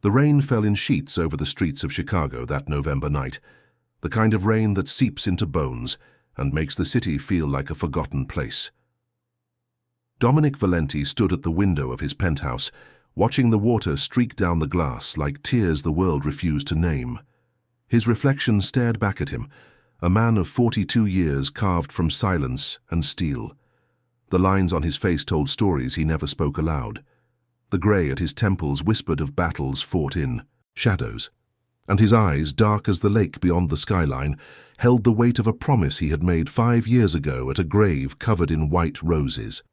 The rain fell in sheets over the streets of Chicago that November night, the kind of rain that seeps into bones and makes the city feel like a forgotten place. Dominic Valenti stood at the window of his penthouse, watching the water streak down the glass like tears the world refused to name. His reflection stared back at him, a man of 42 years carved from silence and steel. The lines on his face told stories he never spoke aloud. The grey at his temples whispered of battles fought in shadows, and his eyes, dark as the lake beyond the skyline, held the weight of a promise he had made 5 years ago at a grave covered in white roses.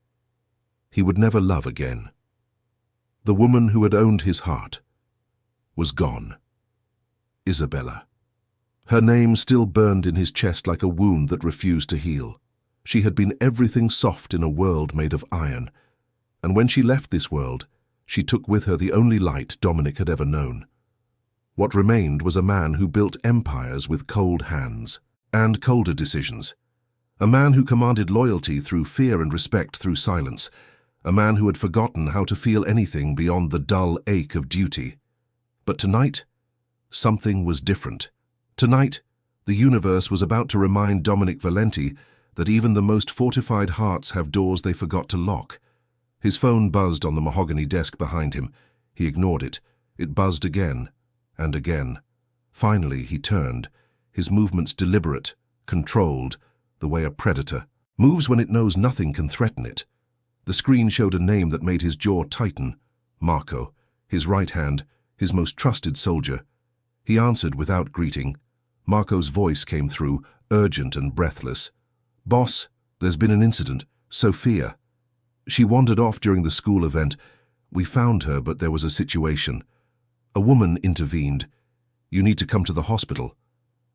He would never love again. The woman who had owned his heart was gone. Isabella. Her name still burned in his chest like a wound that refused to heal. She had been everything soft in a world made of iron, and when she left this world, she took with her the only light Dominic had ever known. What remained was a man who built empires with cold hands and colder decisions, a man who commanded loyalty through fear and respect through silence, a man who had forgotten how to feel anything beyond the dull ache of duty. But tonight, something was different. Tonight, the universe was about to remind Dominic Valenti that even the most fortified hearts have doors they forgot to lock. His phone buzzed on the mahogany desk behind him. He ignored it. It buzzed again and again. Finally, he turned, his movements deliberate, controlled, the way a predator moves when it knows nothing can threaten it. The screen showed a name that made his jaw tighten. Marco, his right hand, his most trusted soldier. He answered without greeting. Marco's voice came through, urgent and breathless. "Boss, there's been an incident. Sophia. She wandered off during the school event. We found her, but there was a situation. A woman intervened. You need to come to the hospital."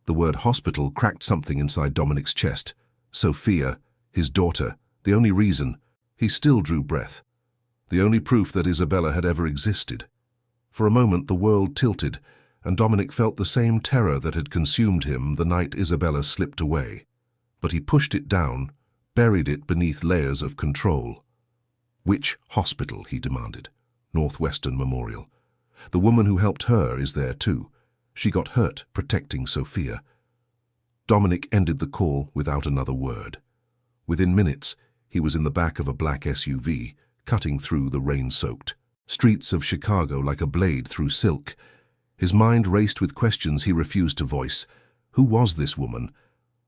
The word hospital cracked something inside Dominic's chest. Sophia, his daughter, the only reason. He still drew breath. The only proof that Isabella had ever existed. For a moment the world tilted, and Dominic felt the same terror that had consumed him the night Isabella slipped away. But he pushed it down, buried it beneath layers of control. "Which hospital?" he demanded. "Northwestern Memorial. The woman who helped her is there too. She got hurt protecting Sophia." Dominic ended the call without another word. Within minutes, he was in the back of a black SUV, cutting through the rain-soaked streets of Chicago like a blade through silk. His mind raced with questions he refused to voice. Who was this woman?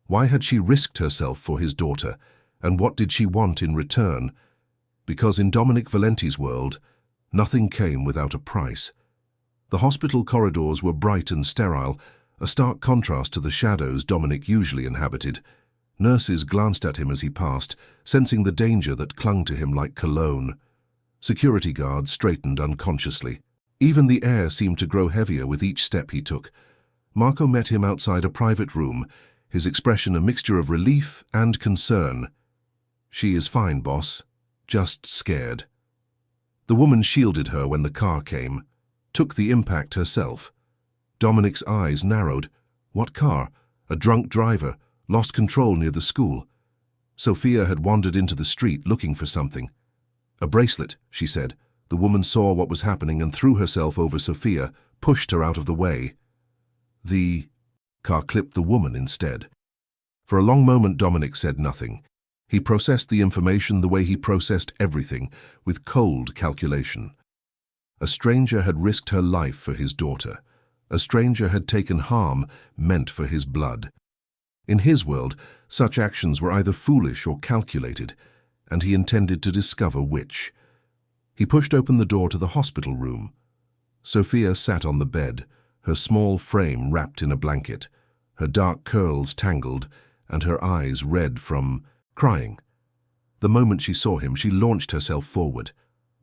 Why had she risked herself for his daughter? And what did she want in return? Because in Dominic Valenti's world, nothing came without a price. The hospital corridors were bright and sterile, a stark contrast to the shadows Dominic usually inhabited. Nurses glanced at him as he passed, sensing the danger that clung to him like cologne. Security guards straightened unconsciously. Even the air seemed to grow heavier with each step he took. Marco met him outside a private room, his expression a mixture of relief and concern. "She is fine, boss. Just scared." The woman shielded her when the car came, took the impact herself. Dominic's eyes narrowed. What car? A drunk driver, lost control near the school. Sophia had wandered into the street looking for something. "A bracelet," she said. The woman saw what was happening and threw herself over Sophia, pushed her out of the way. The car clipped the woman instead. For a long moment Dominic said nothing. He processed the information the way he processed everything, with cold calculation. A stranger had risked her life for his daughter. A stranger had taken harm meant for his blood. In his world, such actions were either foolish or calculated, and he intended to discover which. He pushed open the door to the hospital room. Sophia sat on the bed, her small frame wrapped in a blanket, her dark curls tangled, and her eyes red from crying. The moment she saw him, she launched herself forward.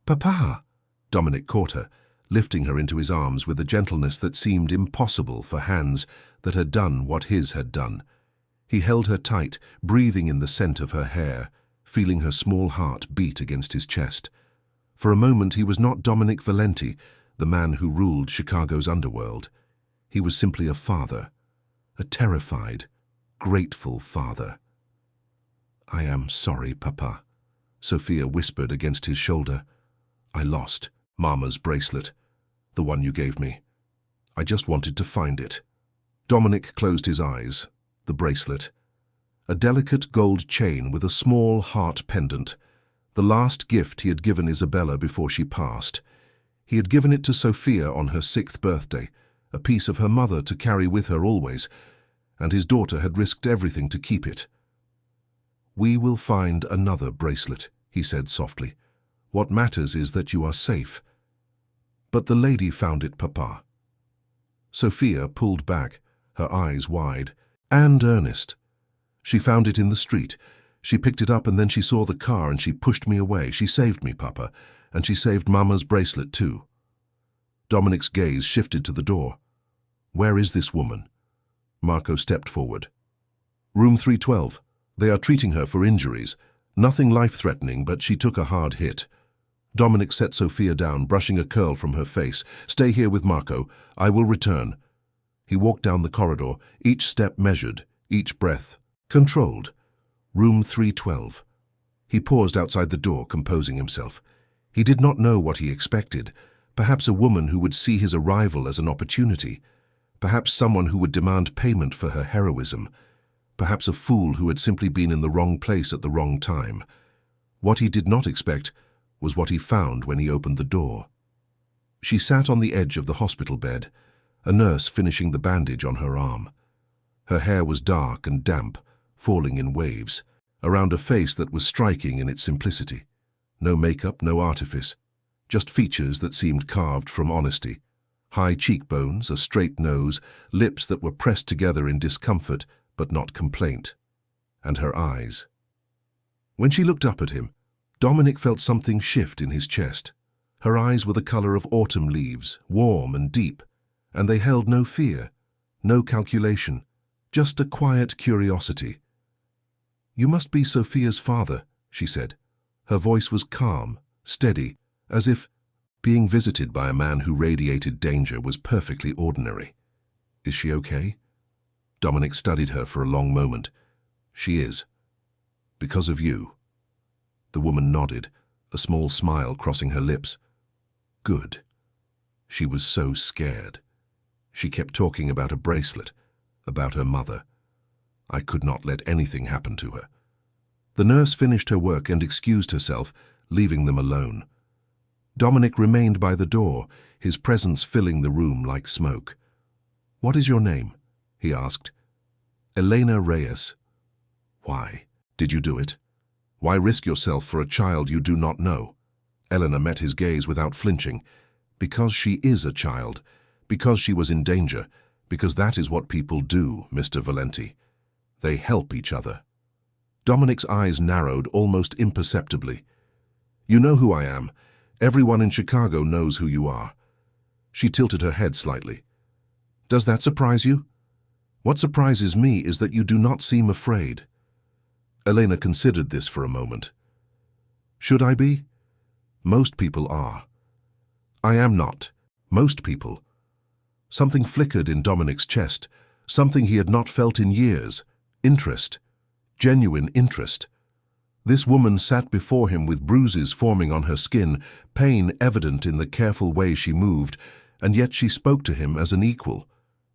"Papa!" Dominic caught her, lifting her into his arms with a gentleness that seemed impossible for hands that had done what his had done. He held her tight, breathing in the scent of her hair, feeling her small heart beat against his chest. For a moment he was not Dominic Valenti, the man who ruled Chicago's underworld. He was simply a father, a terrified, grateful father. "I am sorry, Papa," Sophia whispered against his shoulder. "I lost Mama's bracelet." the one you gave me. I just wanted to find it." Dominic closed his eyes. The bracelet. A delicate gold chain with a small heart pendant. The last gift he had given Isabella before she passed. He had given it to Sophia on her 6th birthday, a piece of her mother to carry with her always, and his daughter had risked everything to keep it. "We will find another bracelet," he said softly. "What matters is that you are safe." "But the lady found it, Papa." Sophia pulled back, her eyes wide, and earnest. "She found it in the street. She picked it up and then she saw the car and she pushed me away. She saved me, Papa, and she saved Mama's bracelet too." Dominic's gaze shifted to the door. "Where is this woman?" Marco stepped forward. "Room 312. They are treating her for injuries. Nothing life-threatening, but she took a hard hit." Dominic set Sophia down, brushing a curl from her face. "Stay here with Marco. I will return." He walked down the corridor, each step measured, each breath controlled. Room 312. He paused outside the door, composing himself. He did not know what he expected. Perhaps a woman who would see his arrival as an opportunity. Perhaps someone who would demand payment for her heroism. Perhaps a fool who had simply been in the wrong place at the wrong time. What he did not expect was what he found when he opened the door. She sat on the edge of the hospital bed, a nurse finishing the bandage on her arm. Her hair was dark and damp, falling in waves, around a face that was striking in its simplicity. No makeup, no artifice, just features that seemed carved from honesty. High cheekbones, a straight nose, lips that were pressed together in discomfort but not complaint. And her eyes. When she looked up at him, Dominic felt something shift in his chest. Her eyes were the color of autumn leaves, warm and deep, and they held no fear, no calculation, just a quiet curiosity. "You must be Sophia's father," she said. Her voice was calm, steady, as if being visited by a man who radiated danger was perfectly ordinary. "Is she okay?" Dominic studied her for a long moment. "She is. Because of you." The woman nodded, a small smile crossing her lips. "Good." She was so scared. She kept talking about a bracelet, about her mother. I could not let anything happen to her. The nurse finished her work and excused herself, leaving them alone. Dominic remained by the door, his presence filling the room like smoke. "What is your name?" he asked. "Elena Reyes." "Why? Did you do it? Why risk yourself for a child you do not know?" Elena met his gaze without flinching. "Because she is a child. Because she was in danger. Because that is what people do, Mr. Valenti. They help each other." Dominic's eyes narrowed almost imperceptibly. "You know who I am. Everyone in Chicago knows who you are." She tilted her head slightly. "Does that surprise you?" "What surprises me is that you do not seem afraid." Elena considered this for a moment. "Should I be?" "Most people are." "I am not. Most people." Something flickered in Dominic's chest, something he had not felt in years. Interest. Genuine interest. This woman sat before him with bruises forming on her skin, pain evident in the careful way she moved, and yet she spoke to him as an equal.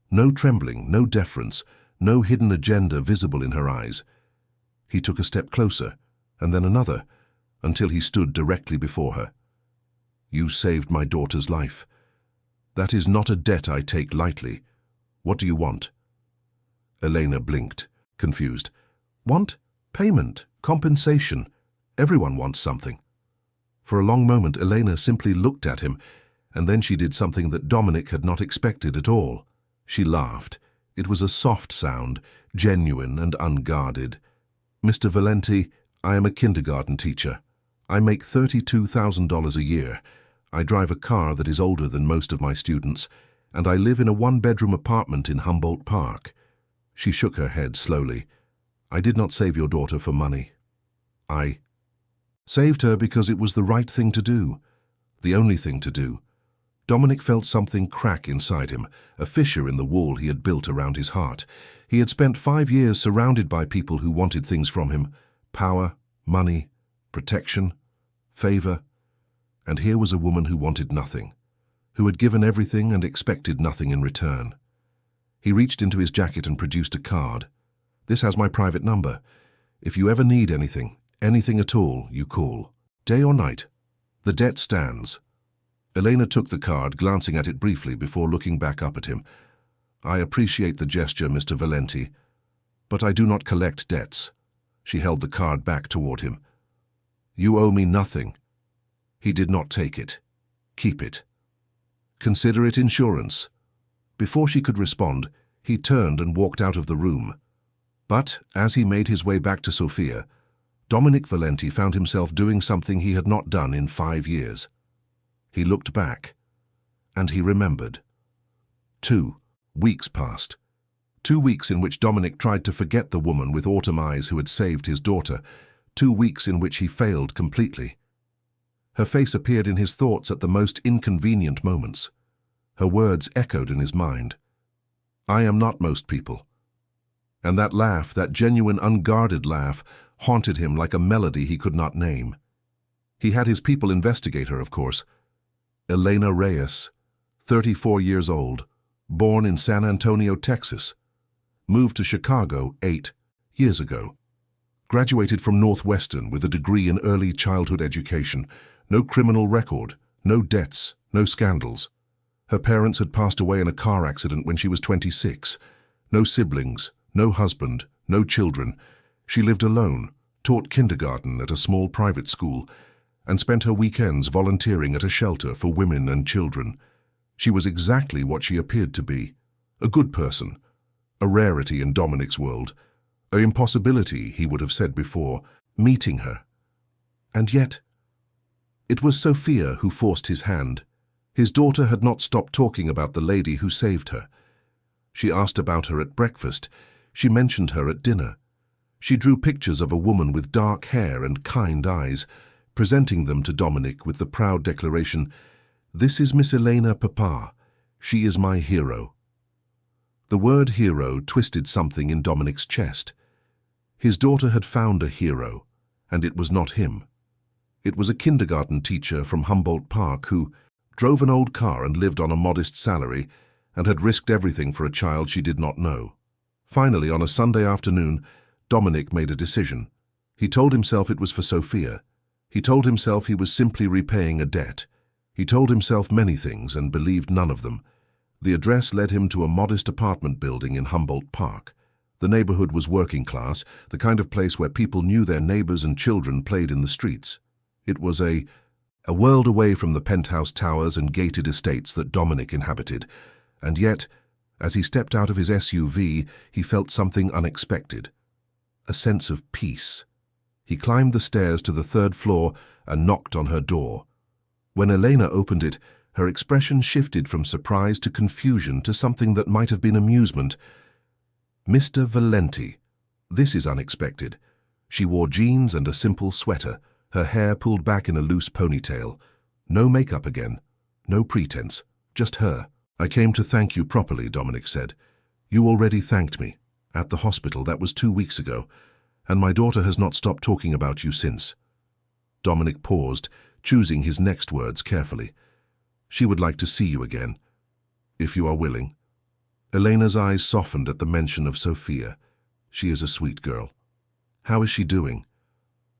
No trembling, no deference, no hidden agenda visible in her eyes. He took a step closer, and then another, until he stood directly before her. "You saved my daughter's life. That is not a debt I take lightly. What do you want?" Elena blinked, confused. "Want? Payment, compensation. Everyone wants something." For a long moment, Elena simply looked at him, and then she did something that Dominic had not expected at all. She laughed. It was a soft sound, genuine and unguarded. "Mr. Valenti, I am a kindergarten teacher. I make $32,000 a year. I drive a car that is older than most of my students, and I live in a one-bedroom apartment in Humboldt Park." She shook her head slowly. "I did not save your daughter for money. I saved her because it was the right thing to do, the only thing to do." Dominic felt something crack inside him, a fissure in the wall he had built around his heart. He had spent 5 years surrounded by people who wanted things from him: power, money, protection, favor. And here was a woman who wanted nothing. who had given everything and expected nothing in return. He reached into his jacket and produced a card. "This has my private number. If you ever need anything at all, you call. Day or night. The debt stands." Elena took the card, glancing at it briefly before looking back up at him. "I appreciate the gesture, Mr. Valenti, but I do not collect debts." She held the card back toward him. "You owe me nothing." He did not take it. "Keep it. Consider it insurance." Before she could respond, he turned and walked out of the room. But, as he made his way back to Sofia, Dominic Valenti found himself doing something he had not done in 5 years. He looked back, and he remembered. 2 weeks passed. 2 weeks in which Dominic tried to forget the woman with autumn eyes who had saved his daughter. 2 weeks in which he failed completely. Her face appeared in his thoughts at the most inconvenient moments. Her words echoed in his mind. "I am not most people." And that laugh, that genuine, unguarded laugh, haunted him like a melody he could not name. He had his people investigate her, of course. Elena Reyes, 34 years old, born in San Antonio, Texas. Moved to Chicago 8 years ago. Graduated from Northwestern with a degree in early childhood education. No criminal record, no debts, no scandals. Her parents had passed away in a car accident when she was 26. No siblings, no husband, no children. She lived alone, taught kindergarten at a small private school, and spent her weekends volunteering at a shelter for women and children. She was exactly what she appeared to be. A good person. A rarity in Dominic's world. An impossibility, he would have said before, meeting her. And yet, it was Sofia who forced his hand. His daughter had not stopped talking about the lady who saved her. She asked about her at breakfast. She mentioned her at dinner. She drew pictures of a woman with dark hair and kind eyes, presenting them to Dominic with the proud declaration, "This is Miss Elena Papa. She is my hero." The word hero twisted something in Dominic's chest. His daughter had found a hero, and it was not him. It was a kindergarten teacher from Humboldt Park who drove an old car and lived on a modest salary and had risked everything for a child she did not know. Finally, on a Sunday afternoon, Dominic made a decision. He told himself it was for Sofia. He told himself he was simply repaying a debt. He told himself many things and believed none of them. The address led him to a modest apartment building in Humboldt Park. The neighborhood was working class, the kind of place where people knew their neighbors and children played in the streets. It was a world away from the penthouse towers and gated estates that Dominic inhabited. And yet, as he stepped out of his SUV, he felt something unexpected. A sense of peace. He climbed the stairs to the 3rd floor and knocked on her door. When Elena opened it, her expression shifted from surprise to confusion to something that might have been amusement. "Mr. Valenti. This is unexpected." She wore jeans and a simple sweater, her hair pulled back in a loose ponytail. No makeup again. No pretense. Just her. "I came to thank you properly," Dominic said. "You already thanked me. At the hospital, that was 2 weeks ago. And my daughter has not stopped talking about you since." Dominic paused, choosing his next words carefully. "She would like to see you again, if you are willing." Elena's eyes softened at the mention of Sofia. "She is a sweet girl." "How is she doing?"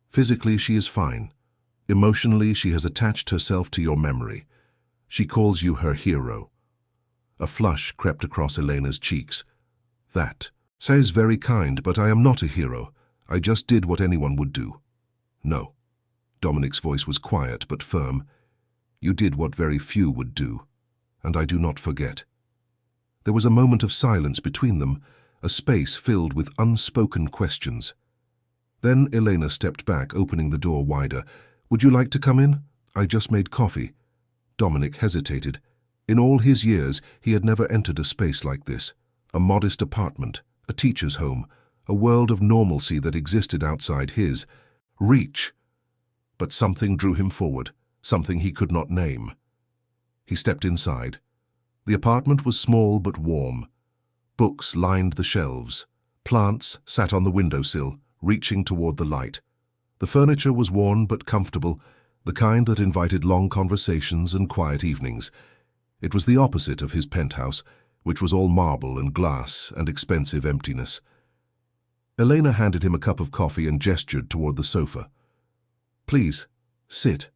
"Physically, she is fine. Emotionally, she has attached herself to your memory. She calls you her hero." A flush crept across Elena's cheeks. "That says very kind, but I am not a hero. I just did what anyone would do." "No." Dominic's voice was quiet but firm. "You did what very few would do, and I do not forget." There was a moment of silence between them, a space filled with unspoken questions. Then Elena stepped back, opening the door wider. "Would you like to come in? I just made coffee." Dominic hesitated. In all his years, he had never entered a space like this. A modest apartment, a teacher's home, a world of normalcy that existed outside his reach. But something drew him forward, something he could not name. He stepped inside. The apartment was small but warm. Books lined the shelves. Plants sat on the windowsill, reaching toward the light. The furniture was worn but comfortable, the kind that invited long conversations and quiet evenings. It was the opposite of his penthouse, which was all marble and glass and expensive emptiness. Elena handed him a cup of coffee and gestured toward the sofa. "Please, sit."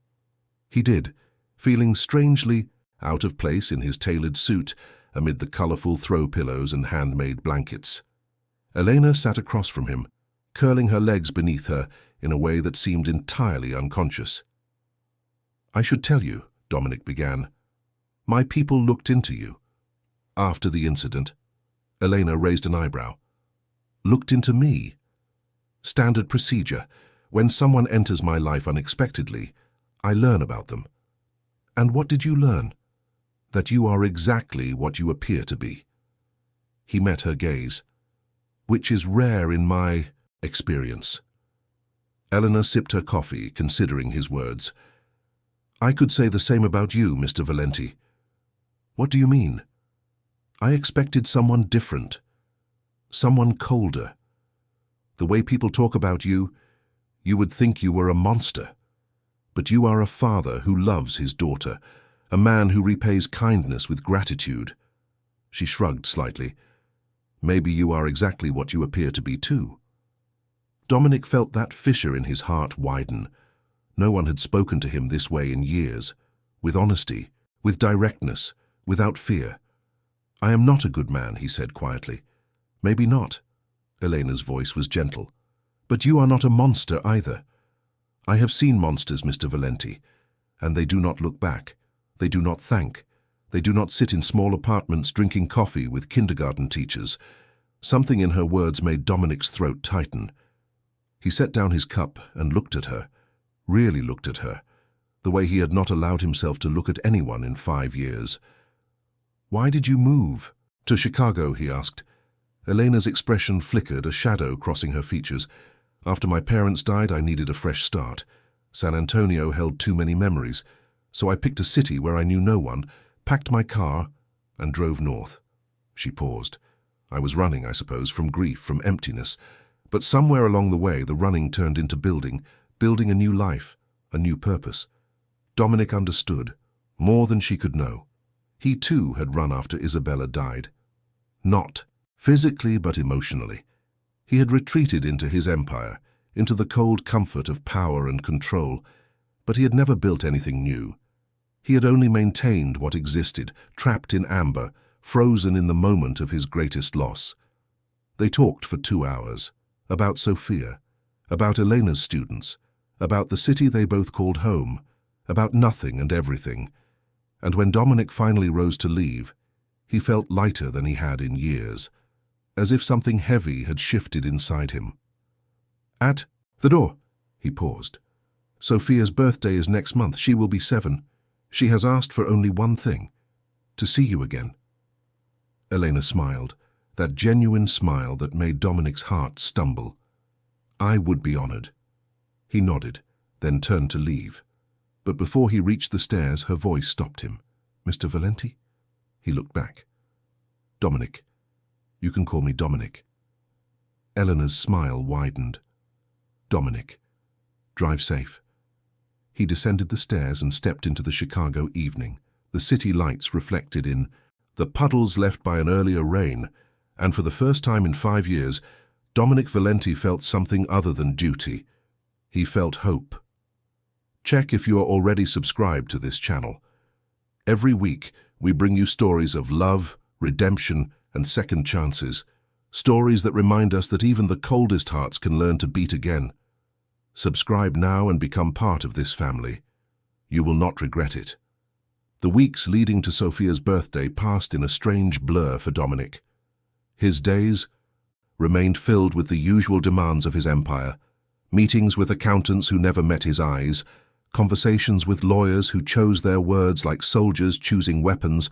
He did, feeling strangely out of place in his tailored suit amid the colorful throw pillows and handmade blankets. Elena sat across from him, curling her legs beneath her in a way that seemed entirely unconscious. "I should tell you," Dominic began. "My people looked into you." After the incident, Elena raised an eyebrow. "Looked into me?" "Standard procedure. When someone enters my life unexpectedly, I learn about them." "And what did you learn?" "That you are exactly what you appear to be." He met her gaze. "Which is rare in my experience." Elena sipped her coffee, considering his words. "I could say the same about you, Mr. Valenti." "What do you mean?" "I expected someone different. Someone colder. The way people talk about you, you would think you were a monster. But you are a father who loves his daughter, a man who repays kindness with gratitude." She shrugged slightly. "Maybe you are exactly what you appear to be too." Dominic felt that fissure in his heart widen. No one had spoken to him this way in years, with honesty, with directness, without fear. "I am not a good man," he said quietly. "Maybe not." Elena's voice was gentle. "But you are not a monster either. I have seen monsters, Mr. Valenti, and they do not look back. They do not thank. They do not sit in small apartments drinking coffee with kindergarten teachers." Something in her words made Dominic's throat tighten. He set down his cup and looked at her, really looked at her, the way he had not allowed himself to look at anyone in 5 years. "Why did you move?" "To Chicago," he asked. Elena's expression flickered, a shadow crossing her features. "After my parents died, I needed a fresh start. San Antonio held too many memories, so I picked a city where I knew no one, packed my car, and drove north." She paused. "I was running, I suppose, from grief, from emptiness. But somewhere along the way, the running turned into building a new life, a new purpose." Dominic understood, more than she could know. He too had run after Isabella died. Not physically, but emotionally. He had retreated into his empire, into the cold comfort of power and control, but he had never built anything new. He had only maintained what existed, trapped in amber, frozen in the moment of his greatest loss. They talked for 2 hours, about Sophia, about Elena's students, about the city they both called home, about nothing and everything. And when Dominic finally rose to leave, he felt lighter than he had in years, as if something heavy had shifted inside him. "At the door," he paused. "Sophia's birthday is next month. She will be 7. She has asked for only one thing, to see you again." Elena smiled, that genuine smile that made Dominic's heart stumble. "I would be honored." He nodded, then turned to leave. But before he reached the stairs, her voice stopped him. "Mr. Valenti?" He looked back. "Dominic. You can call me Dominic." Eleanor's smile widened. "Dominic. Drive safe." He descended the stairs and stepped into the Chicago evening, the city lights reflected in the puddles left by an earlier rain, and for the first time in 5 years, Dominic Valenti felt something other than duty. He felt hope. Check if you are already subscribed to this channel. Every week, we bring you stories of love, redemption, and second chances, stories that remind us that even the coldest hearts can learn to beat again. Subscribe now and become part of this family. You will not regret it. The weeks leading to Sophia's birthday passed in a strange blur for Dominic. His days remained filled with the usual demands of his empire, meetings with accountants who never met his eyes, conversations with lawyers who chose their words like soldiers choosing weapons,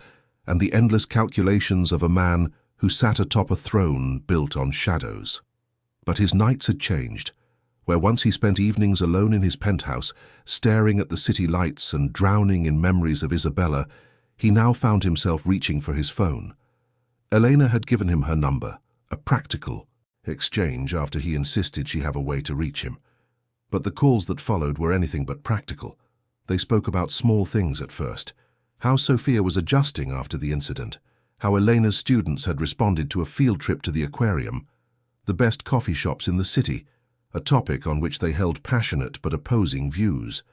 and the endless calculations of a man who sat atop a throne built on shadows. But his nights had changed. Where once he spent evenings alone in his penthouse, staring at the city lights and drowning in memories of Isabella, he now found himself reaching for his phone. Elena had given him her number, a practical exchange after he insisted she have a way to reach him. But the calls that followed were anything but practical. They spoke about small things at first. How Sophia was adjusting after the incident, how Elena's students had responded to a field trip to the aquarium, the best coffee shops in the city, a topic on which they held passionate but opposing views.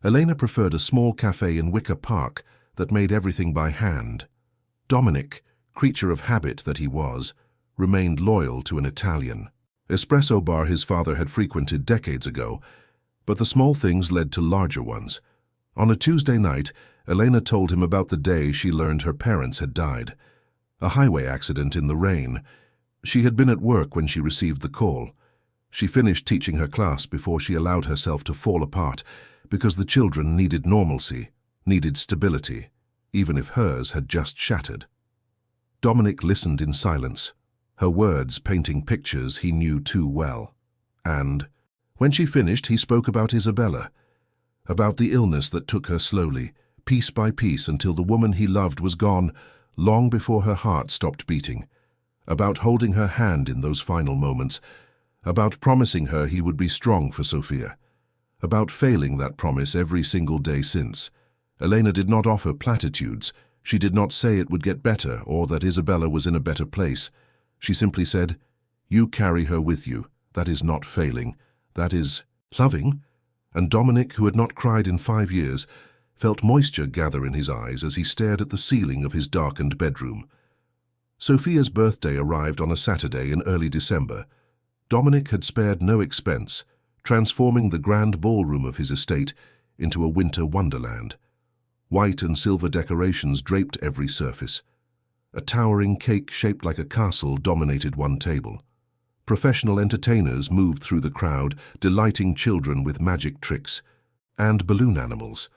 Elena preferred a small cafe in Wicker Park that made everything by hand. Dominic, creature of habit that he was, remained loyal to an Italian espresso bar his father had frequented decades ago, but the small things led to larger ones. On a Tuesday night, Elena told him about the day she learned her parents had died. A highway accident in the rain. She had been at work when she received the call. She finished teaching her class before she allowed herself to fall apart because the children needed normalcy, needed stability, even if hers had just shattered. Dominic listened in silence, her words painting pictures he knew too well. And, when she finished, he spoke about Isabella, about the illness that took her slowly, piece by piece, until the woman he loved was gone long before her heart stopped beating, about holding her hand in those final moments, about promising her he would be strong for Sophia, about failing that promise every single day since. Elena did not offer platitudes. She did not say it would get better or that Isabella was in a better place. She simply said, "You carry her with you. That is not failing. That is loving." And Dominic, who had not cried in 5 years, felt moisture gather in his eyes as he stared at the ceiling of his darkened bedroom. Sophia's birthday arrived on a Saturday in early December. Dominic had spared no expense, transforming the grand ballroom of his estate into a winter wonderland. White and silver decorations draped every surface. A towering cake shaped like a castle dominated one table. Professional entertainers moved through the crowd, delighting children with magic tricks and balloon animals.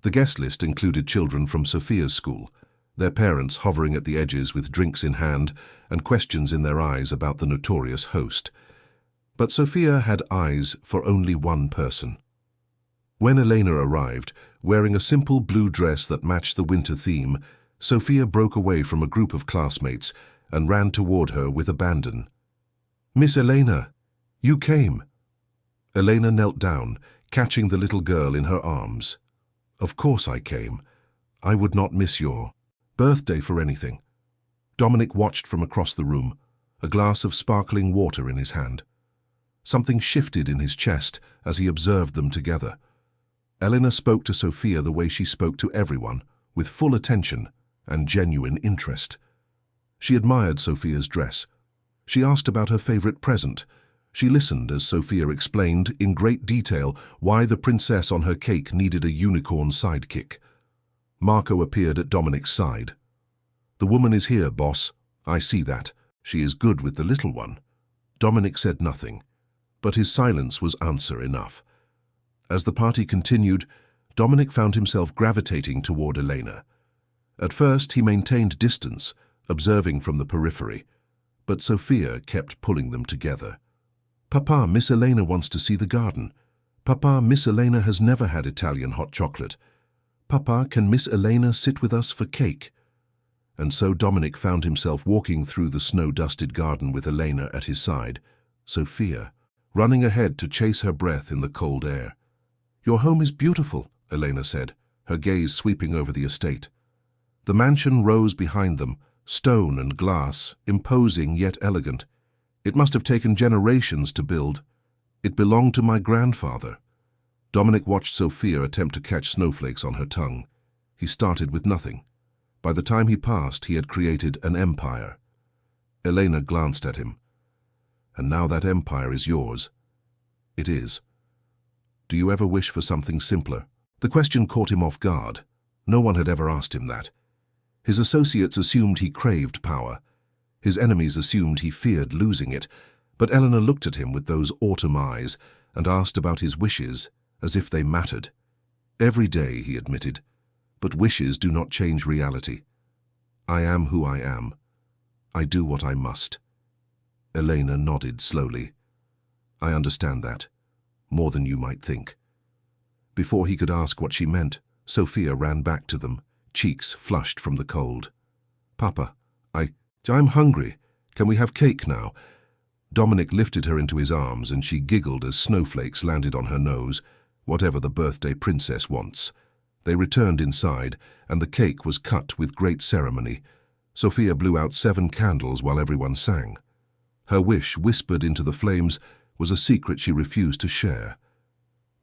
The guest list included children from Sophia's school, their parents hovering at the edges with drinks in hand and questions in their eyes about the notorious host. But Sophia had eyes for only one person. When Elena arrived, wearing a simple blue dress that matched the winter theme, Sophia broke away from a group of classmates and ran toward her with abandon. "Miss Elena, you came." Elena knelt down, catching the little girl in her arms. "Of course I came. I would not miss your birthday for anything." Dominic watched from across the room, a glass of sparkling water in his hand. Something shifted in his chest as he observed them together. Elena spoke to Sophia the way she spoke to everyone, with full attention and genuine interest. She admired Sophia's dress. She asked about her favorite present. She listened as Sophia explained in great detail why the princess on her cake needed a unicorn sidekick. Marco appeared at Dominic's side. "The woman is here, boss. I see that. She is good with the little one." Dominic said nothing, but his silence was answer enough. As the party continued, Dominic found himself gravitating toward Elena. At first, he maintained distance, observing from the periphery, but Sophia kept pulling them together. "Papa, Miss Elena wants to see the garden. Papa, Miss Elena has never had Italian hot chocolate. Papa, can Miss Elena sit with us for cake?" And so Dominic found himself walking through the snow-dusted garden with Elena at his side, Sophia, running ahead to chase her breath in the cold air. "Your home is beautiful," Elena said, her gaze sweeping over the estate. The mansion rose behind them, stone and glass, imposing yet elegant. "It must have taken generations to build. It belonged to my grandfather." Dominic watched Sophia attempt to catch snowflakes on her tongue. He started with nothing. By the time he passed, he had created an empire. Elena glanced at him. "And now that empire is yours." "It is." "Do you ever wish for something simpler?" The question caught him off guard. No one had ever asked him that. His associates assumed he craved power. His enemies assumed he feared losing it. But Eleanor looked at him with those autumn eyes and asked about his wishes, as if they mattered. "Every day," he admitted, "but wishes do not change reality. I am who I am. I do what I must." Elena nodded slowly. "I understand that, more than you might think." Before he could ask what she meant, Sophia ran back to them, cheeks flushed from the cold. "Papa, I'm hungry. Can we have cake now?" Dominic lifted her into his arms and she giggled as snowflakes landed on her nose. "Whatever the birthday princess wants." They returned inside, and the cake was cut with great ceremony. Sophia blew out 7 candles while everyone sang. Her wish, whispered into the flames, was a secret she refused to share.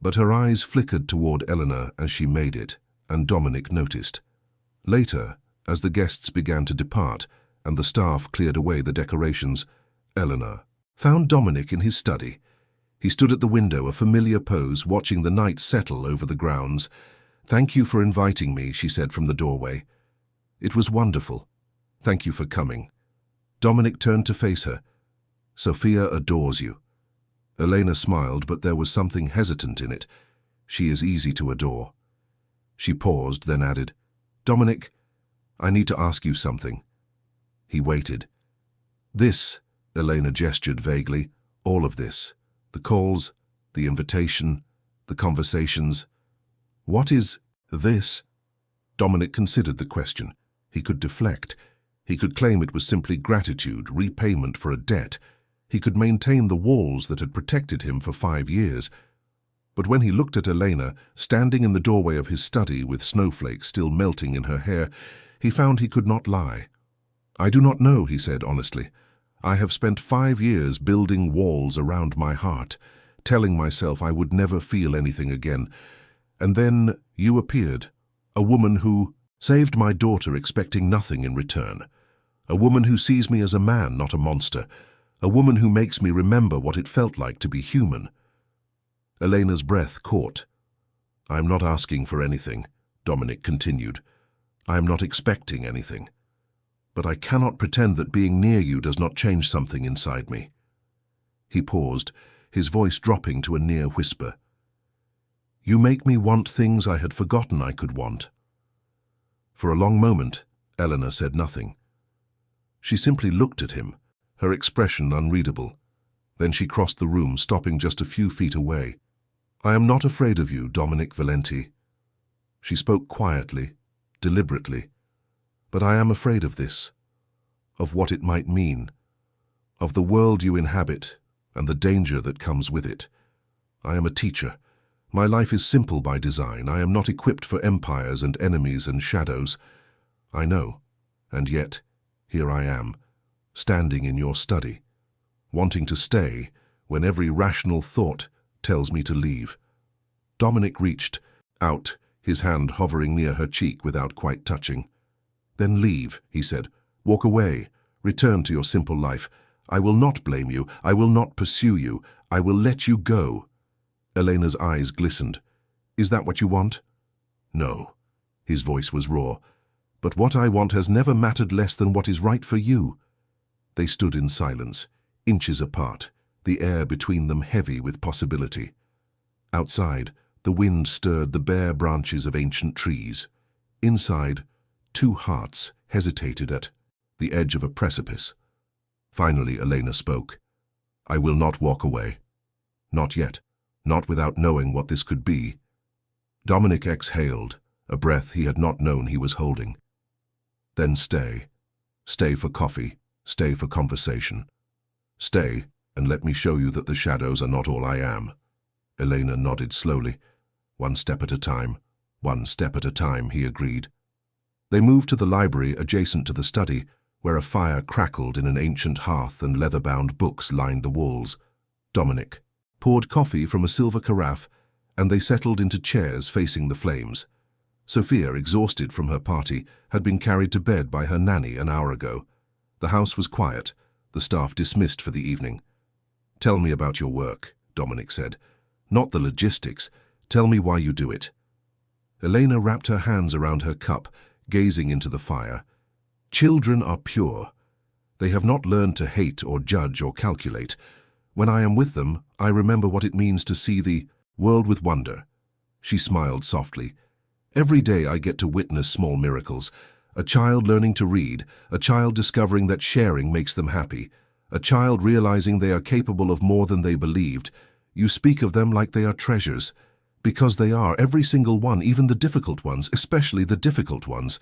But her eyes flickered toward Eleanor as she made it, and Dominic noticed. Later, as the guests began to depart and the staff cleared away the decorations, Eleanor found Dominic in his study. He stood at the window, a familiar pose, watching the night settle over the grounds. "Thank you for inviting me," she said from the doorway. "It was wonderful. Thank you for coming." Dominic turned to face her. "Sophia adores you." Elena smiled, but there was something hesitant in it. "She is easy to adore." She paused, then added, "Dominic, I need to ask you something." He waited. "This," Elena gestured vaguely, "all of this. The calls, the invitation, the conversations. What is this?" Dominic considered the question. He could deflect. He could claim it was simply gratitude, repayment for a debt. He could maintain the walls that had protected him for 5 years. But when he looked at Elena, standing in the doorway of his study with snowflakes still melting in her hair, he found he could not lie. "I do not know," he said honestly. "I have spent 5 years building walls around my heart, telling myself I would never feel anything again. And then you appeared, a woman who saved my daughter expecting nothing in return. A woman who sees me as a man, not a monster. A woman who makes me remember what it felt like to be human." Elena's breath caught. "I am not asking for anything," Dominic continued. "I am not expecting anything. But I cannot pretend that being near you does not change something inside me." He paused, his voice dropping to a near whisper. "You make me want things I had forgotten I could want." For a long moment, Eleanor said nothing. She simply looked at him, her expression unreadable. Then she crossed the room, stopping just a few feet away. "I am not afraid of you, Dominic Valenti." She spoke quietly, deliberately. "But I am afraid of this, of what it might mean, of the world you inhabit and the danger that comes with it. I am a teacher. My life is simple by design. I am not equipped for empires and enemies and shadows. I know, and yet, here I am, standing in your study, wanting to stay when every rational thought tells me to leave." Dominic reached out, his hand hovering near her cheek without quite touching. "Then leave," he said. "Walk away. Return to your simple life. I will not blame you. I will not pursue you. I will let you go." Elena's eyes glistened. "Is that what you want?" "No." His voice was raw. "But what I want has never mattered less than what is right for you." They stood in silence, inches apart, the air between them heavy with possibility. Outside, the wind stirred the bare branches of ancient trees. Inside, 2 hearts hesitated at the edge of a precipice. Finally, Elena spoke. "I will not walk away. Not yet. Not without knowing what this could be." Dominic exhaled, a breath he had not known he was holding. "Then stay. Stay for coffee. Stay for conversation. Stay, and let me show you that the shadows are not all I am." Elena nodded slowly. "One step at a time. One step at a time," he agreed. They moved to the library adjacent to the study, where a fire crackled in an ancient hearth and leather-bound books lined the walls. Dominic poured coffee from a silver carafe, and they settled into chairs facing the flames. Sophia, exhausted from her party, had been carried to bed by her nanny an hour ago. The house was quiet, the staff dismissed for the evening. "Tell me about your work," Dominic said. "Not the logistics. Tell me why you do it." Elena wrapped her hands around her cup, gazing into the fire. "Children are pure. They have not learned to hate or judge or calculate. When I am with them, I remember what it means to see the world with wonder." She smiled softly. "Every day I get to witness small miracles. A child learning to read, a child discovering that sharing makes them happy, a child realizing they are capable of more than they believed. You speak of them like they are treasures. Because they are, every single one, even the difficult ones, especially the difficult ones."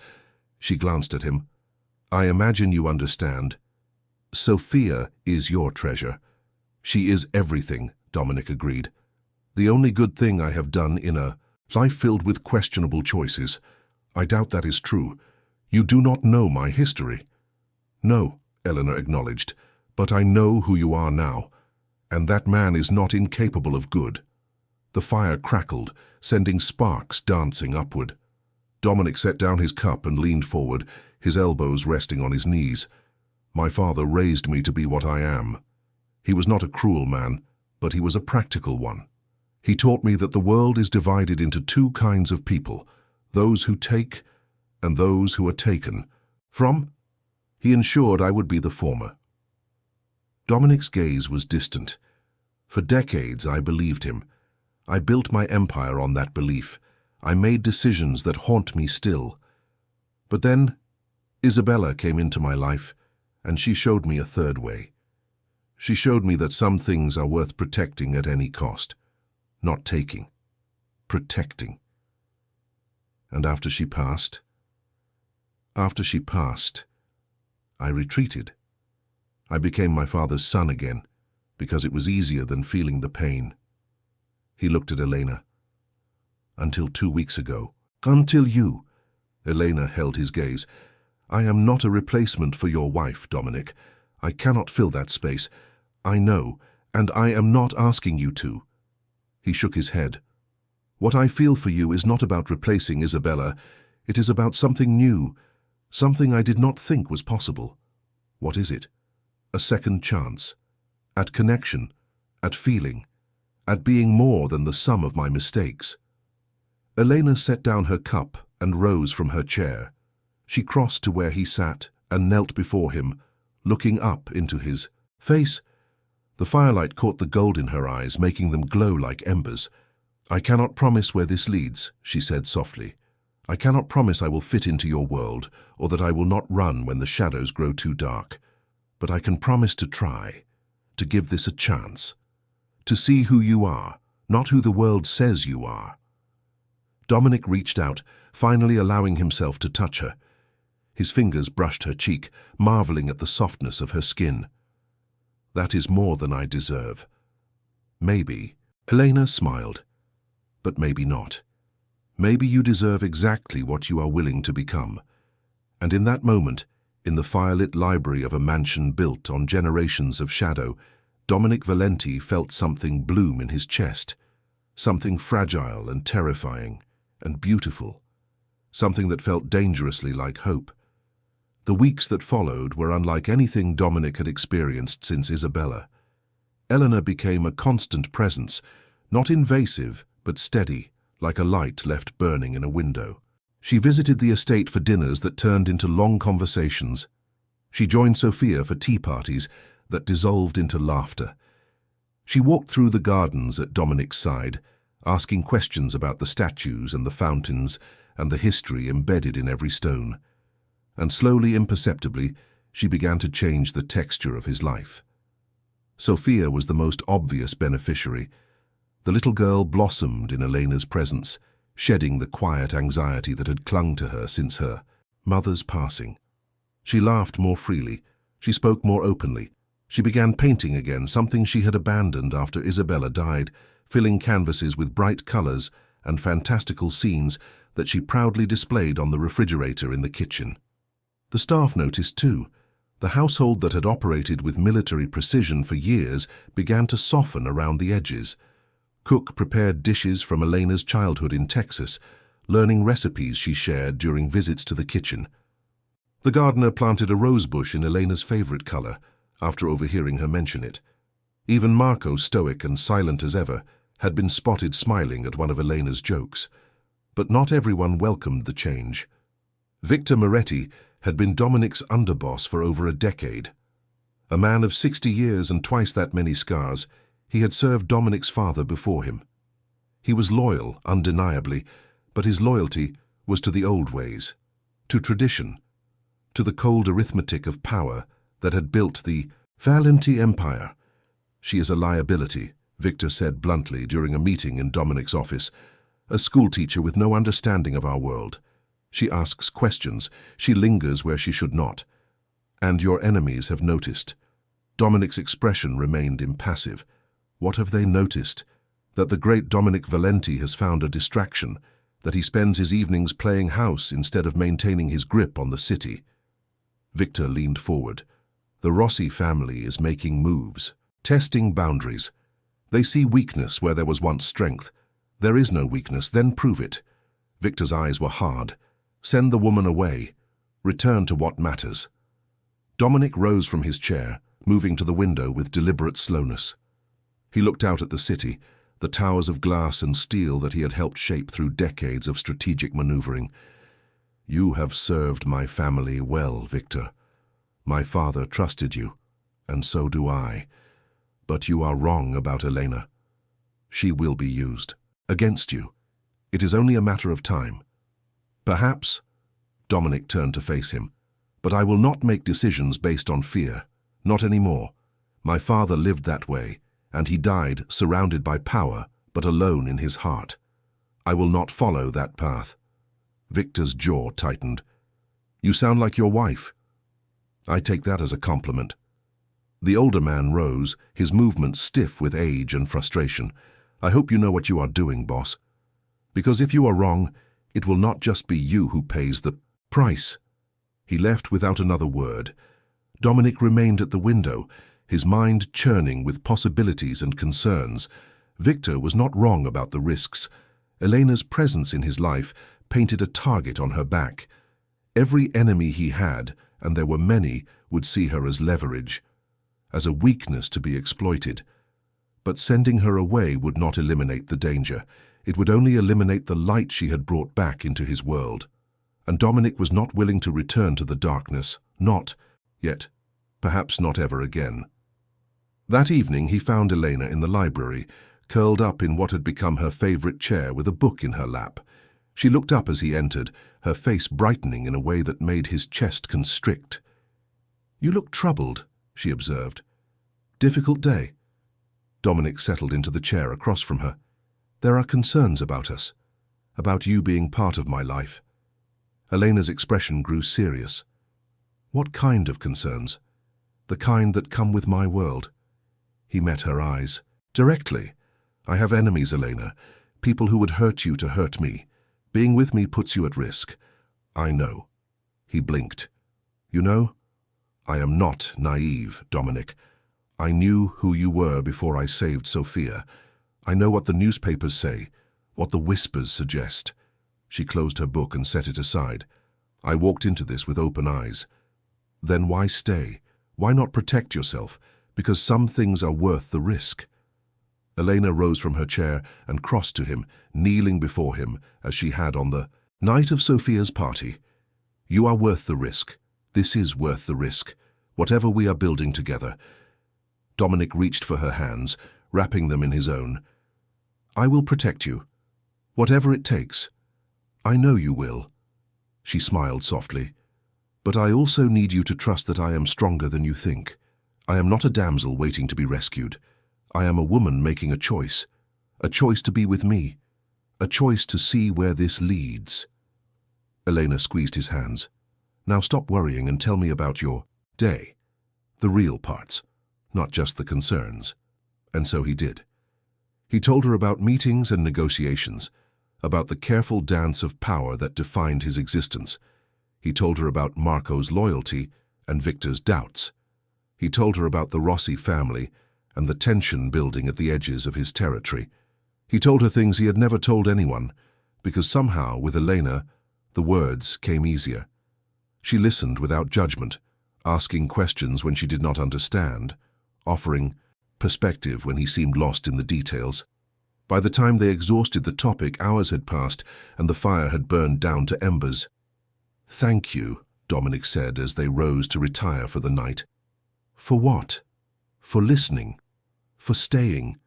She glanced at him. "I imagine you understand. Sophia is your treasure." "She is everything," Dominic agreed. "The only good thing I have done in a Life filled with questionable choices. I doubt that is true. You do not know my history. No, Eleanor acknowledged, but I know who you are now, and that man is not incapable of good. The fire crackled, sending sparks dancing upward. Dominic set down his cup and leaned forward, his elbows resting on his knees. My father raised me to be what I am. He was not a cruel man, but he was a practical one. He taught me that the world is divided into two kinds of people, those who take and those who are taken. From? He ensured I would be the former. Dominic's gaze was distant. For decades I believed him. I built my empire on that belief. I made decisions that haunt me still. But then, Isabella came into my life, and she showed me a third way. She showed me that some things are worth protecting at any cost. Not taking. Protecting. And after she passed, I retreated. I became my father's son again, because it was easier than feeling the pain. He looked at Elena. Until 2 weeks ago. Until you. Elena held his gaze. I am not a replacement for your wife, Dominic. I cannot fill that space. I know, and I am not asking you to. He shook his head. What I feel for you is not about replacing Isabella. It is about something new, something I did not think was possible. What is it? A second chance. At connection, at feeling, at being more than the sum of my mistakes. Elena set down her cup and rose from her chair. She crossed to where he sat and knelt before him, looking up into his face. The firelight caught the gold in her eyes, making them glow like embers. I cannot promise where this leads, she said softly. I cannot promise I will fit into your world, or that I will not run when the shadows grow too dark. But I can promise to try, to give this a chance, to see who you are, not who the world says you are. Dominic reached out, finally allowing himself to touch her. His fingers brushed her cheek, marveling at the softness of her skin. That is more than I deserve. Maybe. Elena smiled. But maybe not. Maybe you deserve exactly what you are willing to become. And in that moment, in the firelit library of a mansion built on generations of shadow, Dominic Valenti felt something bloom in his chest. Something fragile and terrifying and beautiful. Something that felt dangerously like hope. The weeks that followed were unlike anything Dominic had experienced since Isabella. Eleanor became a constant presence, not invasive, but steady, like a light left burning in a window. She visited the estate for dinners that turned into long conversations. She joined Sophia for tea parties that dissolved into laughter. She walked through the gardens at Dominic's side, asking questions about the statues and the fountains and the history embedded in every stone. And slowly, imperceptibly, she began to change the texture of his life. Sophia was the most obvious beneficiary. The little girl blossomed in Elena's presence, shedding the quiet anxiety that had clung to her since her mother's passing. She laughed more freely. She spoke more openly. She began painting again, something she had abandoned after Isabella died, filling canvases with bright colors and fantastical scenes that she proudly displayed on the refrigerator in the kitchen. The staff noticed too. The household that had operated with military precision for years began to soften around the edges. Cook prepared dishes from Elena's childhood in Texas, learning recipes she shared during visits to the kitchen. The gardener planted a rose bush in Elena's favorite color, after overhearing her mention it. Even Marco, stoic and silent as ever, had been spotted smiling at one of Elena's jokes. But not everyone welcomed the change. Victor Moretti had been Dominic's underboss for over a decade. A man of 60 years and twice that many scars, he had served Dominic's father before him. He was loyal, undeniably, but his loyalty was to the old ways, to tradition, to the cold arithmetic of power that had built the Valenti Empire. She is a liability, Victor said bluntly during a meeting in Dominic's office. A schoolteacher with no understanding of our world. She asks questions, she lingers where she should not. And your enemies have noticed. Dominic's expression remained impassive. What have they noticed? that the great Dominic Valenti has found a distraction, that he spends his evenings playing house instead of maintaining his grip on the city. Victor leaned forward. The Rossi family is making moves, testing boundaries. They see weakness where there was once strength. There is no weakness, then prove it. Victor's eyes were hard. Send the woman away. Return to what matters. Dominic rose from his chair, moving to the window with deliberate slowness. He looked out at the city, the towers of glass and steel that he had helped shape through decades of strategic maneuvering. You have served my family well, Victor. My father trusted you, and so do I. But you are wrong about Elena. She will be used. Against you. It is only a matter of time. Perhaps, Dominic turned to face him, but I will not make decisions based on fear. Not anymore. My father lived that way, and he died surrounded by power, but alone in his heart. I will not follow that path. Victor's jaw tightened. You sound like your wife. I take that as a compliment. The older man rose, his movements stiff with age and frustration. I hope you know what you are doing, boss. Because if you are wrong, it will not just be you who pays the price. He left without another word. Dominic remained at the window, his mind churning with possibilities and concerns. Victor was not wrong about the risks. Elena's presence in his life painted a target on her back. Every enemy he had, and there were many, would see her as leverage, as a weakness to be exploited. But sending her away would not eliminate the danger. It would only eliminate the light she had brought back into his world. And Dominic was not willing to return to the darkness, not yet, perhaps not ever again. That evening he found Elena in the library, curled up in what had become her favorite chair with a book in her lap. She looked up as he entered, her face brightening in a way that made his chest constrict. You look troubled, she observed. Difficult day? Dominic settled into the chair across from her. There are concerns about us, about you being part of my life. Elena's expression grew serious. What kind of concerns? The kind that come with my world. He met her eyes. Directly. I have enemies, Elena. People who would hurt you to hurt me. Being with me puts you at risk. I know. He blinked. You know? I am not naive, Dominic. I knew who you were before I saved Sophia. I know what the newspapers say, what the whispers suggest. She closed her book and set it aside. I walked into this with open eyes. Then why stay? Why not protect yourself? Because some things are worth the risk. Elena rose from her chair and crossed to him, kneeling before him as she had on the night of Sophia's party. You are worth the risk. This is worth the risk. Whatever we are building together. Dominic reached for her hands, wrapping them in his own. I will protect you. Whatever it takes. I know you will. She smiled softly. But I also need you to trust that I am stronger than you think. I am not a damsel waiting to be rescued. I am a woman making a choice to be with me, a choice to see where this leads. Elena squeezed his hands. Now stop worrying and tell me about your day. The real parts, not just the concerns. And so he did. He told her about meetings and negotiations, about the careful dance of power that defined his existence. He told her about Marco's loyalty and Victor's doubts. He told her about the Rossi family and the tension building at the edges of his territory. He told her things he had never told anyone, because somehow, with Elena, the words came easier. She listened without judgment, asking questions when she did not understand, offering perspective when he seemed lost in the details. By the time they exhausted the topic, hours had passed and the fire had burned down to embers. Thank you, Dominic said as they rose to retire for the night. For what? For listening. For staying.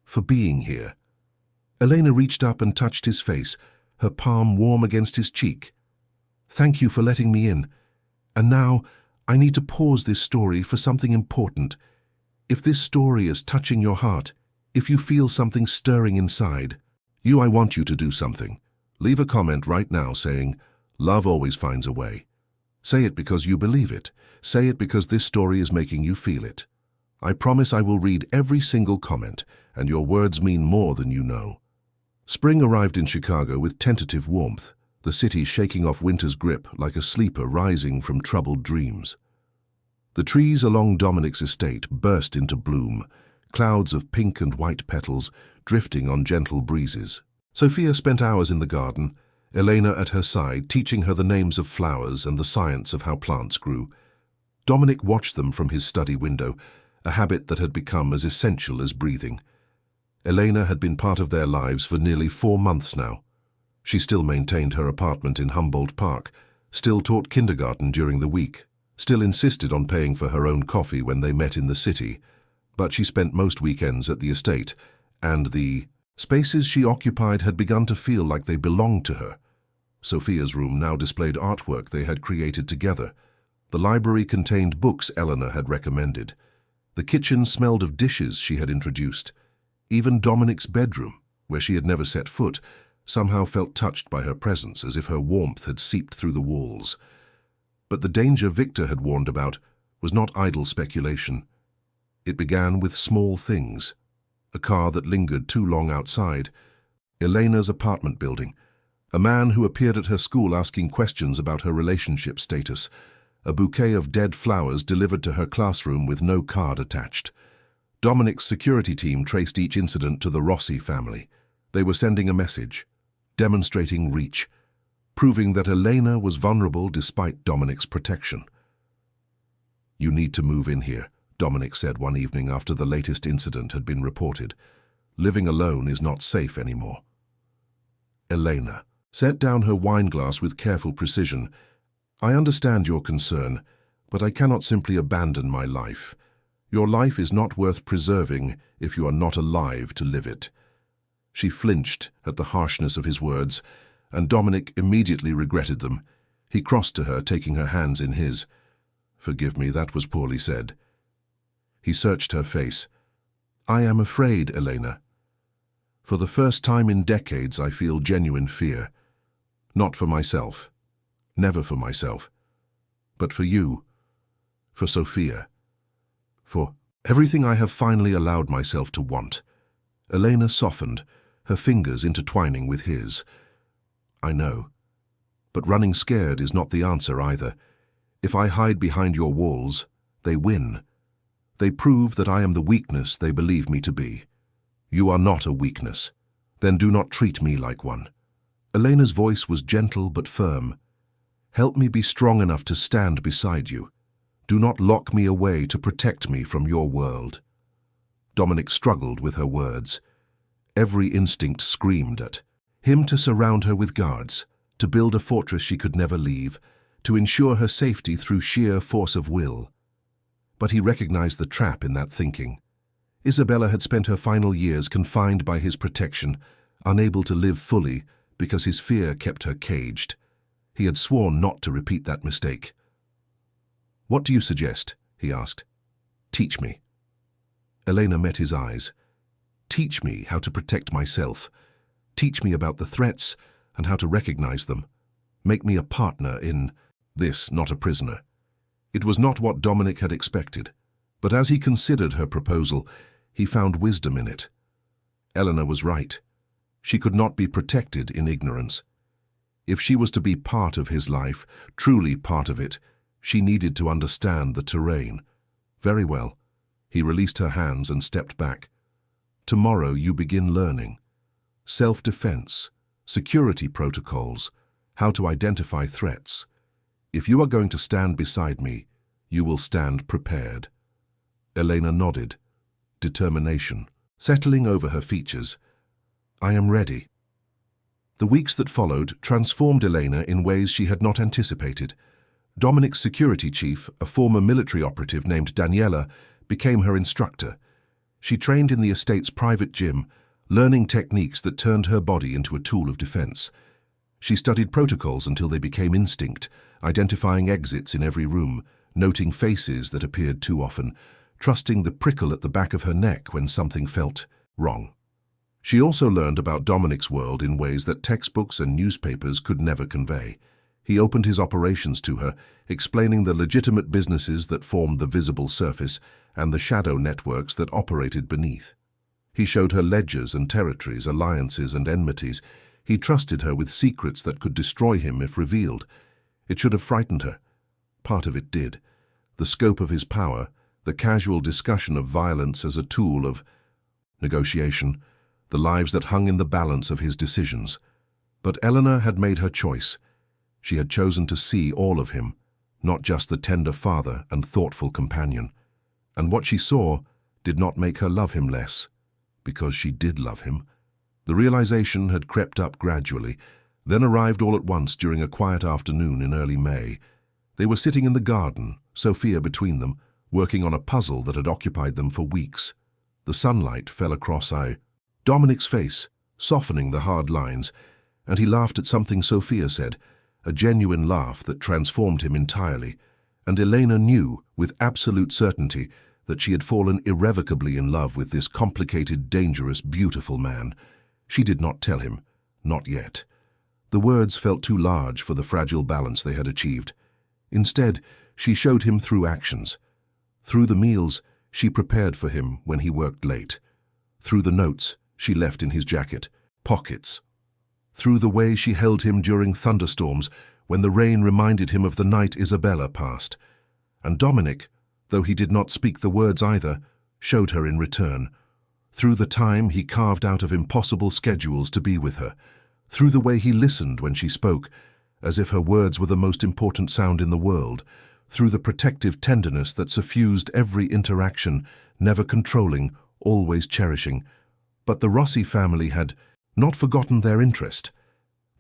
For being here. Elena reached up and touched his face, her palm warm against his cheek. Thank you for letting me in. And now, I need to pause this story for something important. If this story is touching your heart, if you feel something stirring inside, I want you to do something. Leave a comment right now saying, love always finds a way. Say it because you believe it. Say it because this story is making you feel it. I promise I will read every single comment, and your words mean more than you know." Spring arrived in Chicago with tentative warmth, the city shaking off winter's grip like a sleeper rising from troubled dreams. The trees along Dominic's estate burst into bloom, clouds of pink and white petals drifting on gentle breezes. Sophia spent hours in the garden, Elena at her side teaching her the names of flowers and the science of how plants grew. Dominic watched them from his study window, a habit that had become as essential as breathing. Elena had been part of their lives for nearly 4 months now. She still maintained her apartment in Humboldt Park, still taught kindergarten during the week, still insisted on paying for her own coffee when they met in the city, but she spent most weekends at the estate, and the spaces she occupied had begun to feel like they belonged to her. Sophia's room now displayed artwork they had created together. The library contained books Eleanor had recommended. The kitchen smelled of dishes she had introduced. Even Dominic's bedroom, where she had never set foot, somehow felt touched by her presence, as if her warmth had seeped through the walls. But the danger Victor had warned about was not idle speculation. It began with small things: a car that lingered too long outside, Elena's apartment building, a man who appeared at her school asking questions about her relationship status, a bouquet of dead flowers delivered to her classroom with no card attached. Dominic's security team traced each incident to the Rossi family. They were sending a message, demonstrating reach, proving that Elena was vulnerable despite Dominic's protection. "You need to move in here," Dominic said one evening after the latest incident had been reported. "Living alone is not safe anymore." Elena set down her wine glass with careful precision. "I understand your concern, but I cannot simply abandon my life. Your life is not worth preserving if you are not alive to live it." She flinched at the harshness of his words, and Dominic immediately regretted them. He crossed to her, taking her hands in his. "Forgive me, that was poorly said." He searched her face. "I am afraid, Elena. For the first time in decades, I feel genuine fear. Not for myself. Never for myself. But for you. For Sophia. For everything I have finally allowed myself to want." Elena softened, her fingers intertwining with his. "I know. But running scared is not the answer either. If I hide behind your walls, they win. They prove that I am the weakness they believe me to be. You are not a weakness. Then do not treat me like one." Elena's voice was gentle but firm. "Help me be strong enough to stand beside you. Do not lock me away to protect me from your world." Dominic struggled with her words. Every instinct screamed at him to surround her with guards, to build a fortress she could never leave, to ensure her safety through sheer force of will. But he recognized the trap in that thinking. Isabella had spent her final years confined by his protection, unable to live fully because his fear kept her caged. He had sworn not to repeat that mistake. "What do you suggest?" he asked. "Teach me." Elena met his eyes. "Teach me how to protect myself. Teach me about the threats and how to recognize them. Make me a partner in this, not a prisoner." It was not what Dominic had expected, but as he considered her proposal, he found wisdom in it. Eleanor was right. She could not be protected in ignorance. If she was to be part of his life, truly part of it, she needed to understand the terrain. Very well. He released her hands and stepped back. "Tomorrow you begin learning. Self-defense, security protocols, how to identify threats. If you are going to stand beside me, you will stand prepared." Elena nodded, determination settling over her features. "I am ready." The weeks that followed transformed Elena in ways she had not anticipated. Dominic's security chief, a former military operative named Daniela, became her instructor. She trained in the estate's private gym, learning techniques that turned her body into a tool of defense. She studied protocols until they became instinct, identifying exits in every room, noting faces that appeared too often, trusting the prickle at the back of her neck when something felt wrong. She also learned about Dominic's world in ways that textbooks and newspapers could never convey. He opened his operations to her, explaining the legitimate businesses that formed the visible surface and the shadow networks that operated beneath. He showed her ledgers and territories, alliances and enmities. He trusted her with secrets that could destroy him if revealed. It should have frightened her. Part of it did. The scope of his power, the casual discussion of violence as a tool of negotiation, the lives that hung in the balance of his decisions. But Eleanor had made her choice. She had chosen to see all of him, not just the tender father and thoughtful companion. And what she saw did not make her love him less, because she did love him. The realization had crept up gradually, then arrived all at once during a quiet afternoon in early May. They were sitting in the garden, Sophia between them, working on a puzzle that had occupied them for weeks. The sunlight fell across Dominic's face, softening the hard lines, and he laughed at something Sophia said, a genuine laugh that transformed him entirely, and Elena knew with absolute certainty that she had fallen irrevocably in love with this complicated, dangerous, beautiful man. She did not tell him, not yet. The words felt too large for the fragile balance they had achieved. Instead, she showed him through actions. Through the meals she prepared for him when he worked late. Through the notes she left in his jacket, pockets. Through the way she held him during thunderstorms when the rain reminded him of the night Isabella passed. And Dominic, though he did not speak the words either, showed her in return. Through the time he carved out of impossible schedules to be with her. Through the way he listened when she spoke, as if her words were the most important sound in the world. Through the protective tenderness that suffused every interaction, never controlling, always cherishing. But the Rossi family had not forgotten their interest.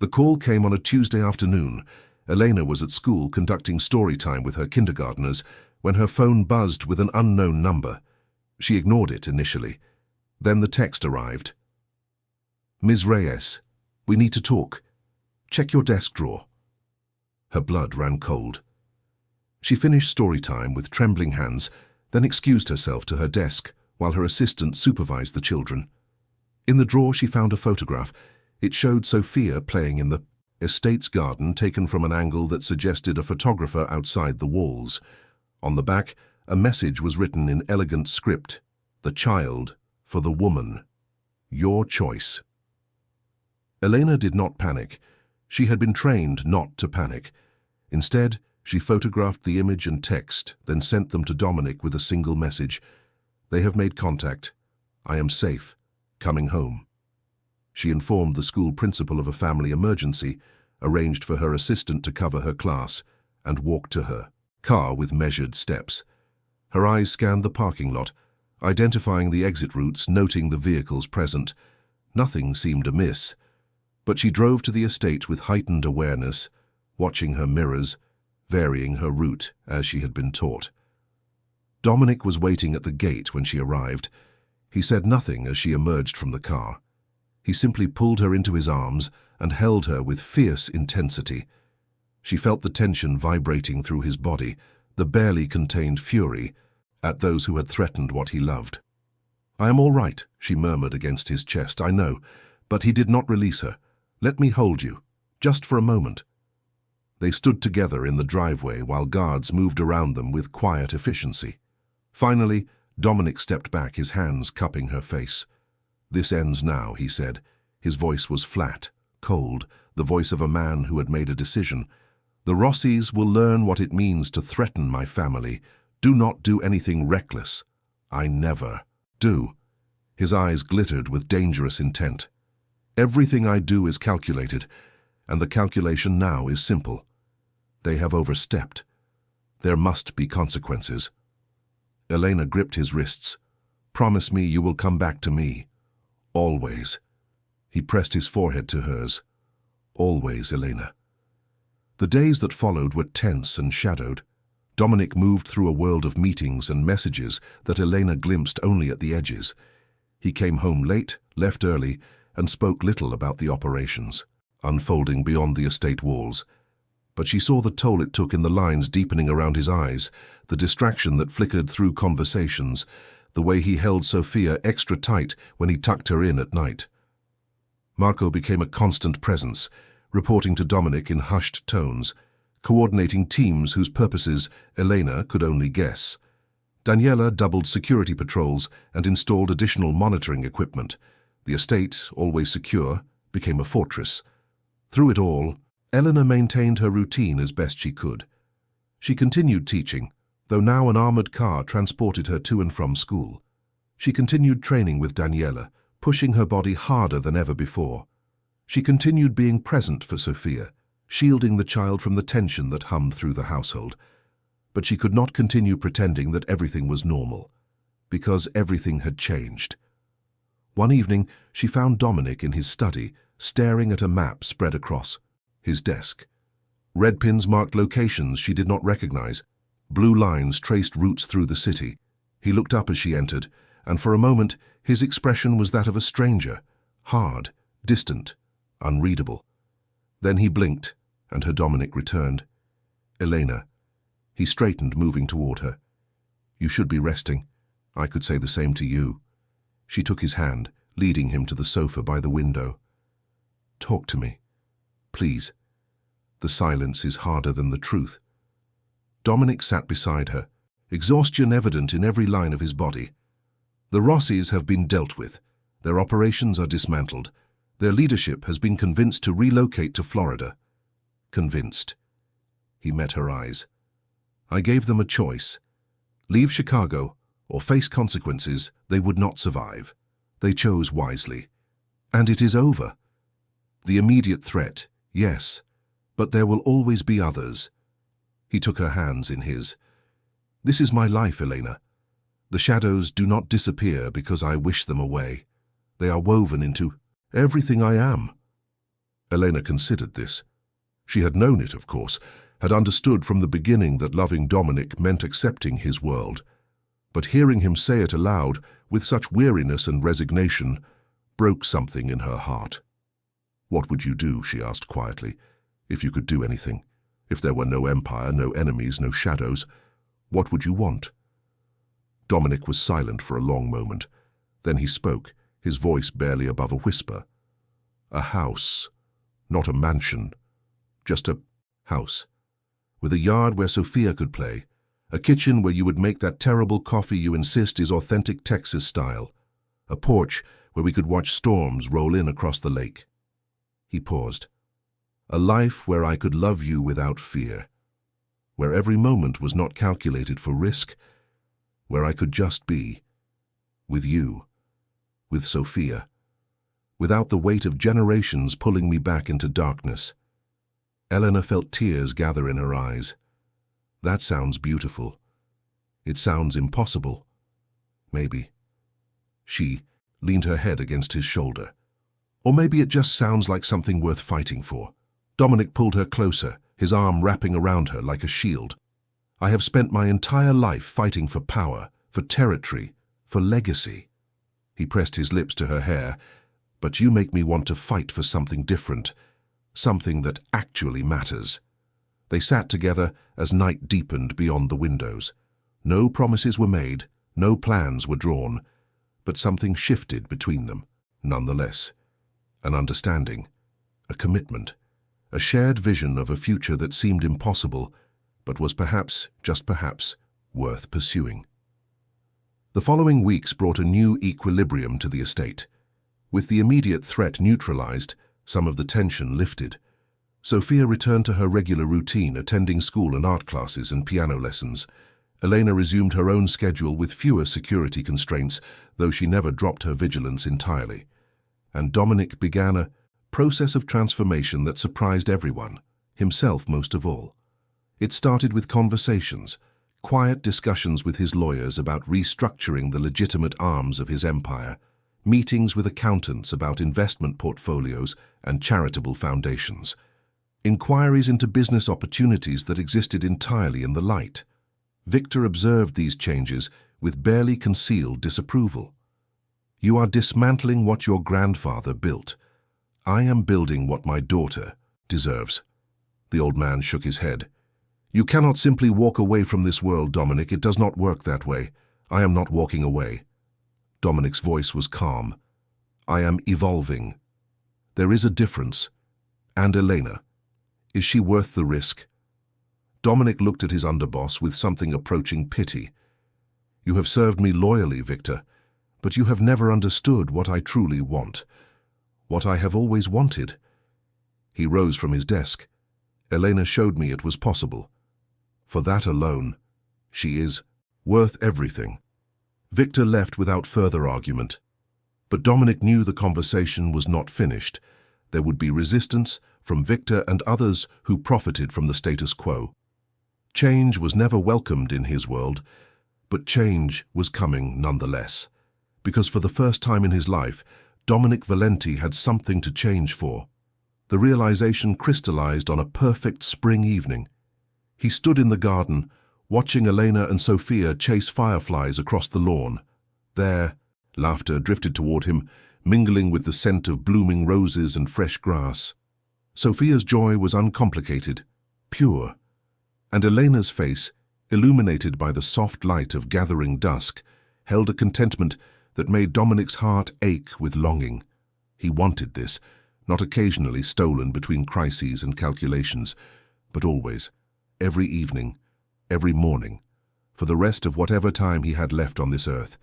The call came on a Tuesday afternoon. Elena was at school conducting story time with her kindergartners when her phone buzzed with an unknown number. She ignored it initially. Then the text arrived. "Ms. Reyes, we need to talk. Check your desk drawer." Her blood ran cold. She finished story time with trembling hands, then excused herself to her desk while her assistant supervised the children. In the drawer she found a photograph. It showed Sophia playing in the estate's garden, taken from an angle that suggested a photographer outside the walls. On the back, a message was written in elegant script. "The child for the woman. Your choice." Elena did not panic. She had been trained not to panic. Instead, she photographed the image and text, then sent them to Dominic with a single message. "They have made contact. I am safe. Coming home." She informed the school principal of a family emergency, arranged for her assistant to cover her class, and walked to her car with measured steps. Her eyes scanned the parking lot, identifying the exit routes, noting the vehicles present. Nothing seemed amiss, but she drove to the estate with heightened awareness, watching her mirrors, varying her route as she had been taught. Dominic was waiting at the gate when she arrived. He said nothing as she emerged from the car. He simply pulled her into his arms and held her with fierce intensity. She felt the tension vibrating through his body, the barely contained fury at those who had threatened what he loved. "I am all right," she murmured against his chest. "I know." But he did not release her. "Let me hold you, just for a moment." They stood together in the driveway while guards moved around them with quiet efficiency. Finally, Dominic stepped back, his hands cupping her face. "This ends now," he said. His voice was flat, cold, the voice of a man who had made a decision. "The Rossis will learn what it means to threaten my family. Do not do anything reckless. I never do." His eyes glittered with dangerous intent. "Everything I do is calculated, and the calculation now is simple. They have overstepped. There must be consequences." Elena gripped his wrists. "Promise me you will come back to me. Always." He pressed his forehead to hers. "Always, Elena." The days that followed were tense and shadowed. Dominic moved through a world of meetings and messages that Elena glimpsed only at the edges. He came home late, left early, and spoke little about the operations, unfolding beyond the estate walls. But she saw the toll it took in the lines deepening around his eyes, the distraction that flickered through conversations, the way he held Sophia extra tight when he tucked her in at night. Marco became a constant presence, reporting to Dominic in hushed tones, coordinating teams whose purposes Elena could only guess. Daniela doubled security patrols and installed additional monitoring equipment. The estate, always secure, became a fortress. Through it all, Elena maintained her routine as best she could. She continued teaching, though now an armored car transported her to and from school. She continued training with Daniela, pushing her body harder than ever before. She continued being present for Sofia, shielding the child from the tension that hummed through the household. But she could not continue pretending that everything was normal, because everything had changed. One evening, she found Dominic in his study, staring at a map spread across his desk. Red pins marked locations she did not recognize. Blue lines traced routes through the city. He looked up as she entered, and for a moment his expression was that of a stranger, hard, distant, unreadable. Then he blinked, and her Dominic returned. "Elena." He straightened, moving toward her. "You should be resting. I could say the same to you." She took his hand, leading him to the sofa by the window. "Talk to me, please." The silence is harder than the truth. Dominic sat beside her, exhaustion evident in every line of his body. The Rossis have been dealt with. Their operations are dismantled. Their leadership has been convinced to relocate to Florida. Convinced. He met her eyes. "I gave them a choice. Leave Chicago or face consequences they would not survive. They chose wisely. And it is over. The immediate threat, yes, but there will always be others." He took her hands in his. "This is my life, Elena. The shadows do not disappear because I wish them away. They are woven into everything I am." Elena considered this. She had known it, of course, had understood from the beginning that loving Dominic meant accepting his world. But hearing him say it aloud, with such weariness and resignation, broke something in her heart. "What would you do," she asked quietly, "if you could do anything? If there were no empire, no enemies, no shadows, what would you want?" Dominic was silent for a long moment. Then he spoke, his voice barely above a whisper. "A house, not a mansion, just a house, with a yard where Sofia could play, a kitchen where you would make that terrible coffee you insist is authentic Texas style, a porch where we could watch storms roll in across the lake." He paused. "A life where I could love you without fear, where every moment was not calculated for risk, where I could just be, with you, with Sofia, without the weight of generations pulling me back into darkness." Elena felt tears gather in her eyes. "That sounds beautiful. It sounds impossible. Maybe." She leaned her head against his shoulder. "Or maybe it just sounds like something worth fighting for." Dominic pulled her closer, his arm wrapping around her like a shield. "I have spent my entire life fighting for power, for territory, for legacy." He pressed his lips to her hair. "But you make me want to fight for something different, something that actually matters." They sat together as night deepened beyond the windows. No promises were made, no plans were drawn, but something shifted between them, nonetheless. An understanding, a commitment, a shared vision of a future that seemed impossible, but was perhaps, just perhaps, worth pursuing. The following weeks brought a new equilibrium to the estate. With the immediate threat neutralized, some of the tension lifted. Sofia returned to her regular routine, attending school and art classes and piano lessons. Elena resumed her own schedule with fewer security constraints, though she never dropped her vigilance entirely. And Dominic began a process of transformation that surprised everyone, himself most of all. It started with conversations, quiet discussions with his lawyers about restructuring the legitimate arms of his empire, meetings with accountants about investment portfolios and charitable foundations, inquiries into business opportunities that existed entirely in the light. Victor observed these changes with barely concealed disapproval. "You are dismantling what your grandfather built. I am building what my daughter deserves." The old man shook his head. "You cannot simply walk away from this world, Dominic. It does not work that way. I am not walking away." Dominic's voice was calm. "I am evolving. There is a difference. And Elena, is she worth the risk?" Dominic looked at his underboss with something approaching pity. You have served me loyally, Victor, but you have never understood what I truly want, what I have always wanted." He rose from his desk. Elena showed me it was possible. For that alone, she is worth everything. Victor left without further argument. But Dominic knew the conversation was not finished. There would be resistance from Victor and others who profited from the status quo. Change was never welcomed in his world, but change was coming nonetheless. Because for the first time in his life, Dominic Valenti had something to change for. The realization crystallized on a perfect spring evening. He stood in the garden, watching Elena and Sophia chase fireflies across the lawn. There, laughter drifted toward him, mingling with the scent of blooming roses and fresh grass. Sophia's joy was uncomplicated, pure, and Elena's face, illuminated by the soft light of gathering dusk, held a contentment that made Dominic's heart ache with longing. He wanted this, not occasionally stolen between crises and calculations, but always, every evening, every morning, for the rest of whatever time he had left on this earth.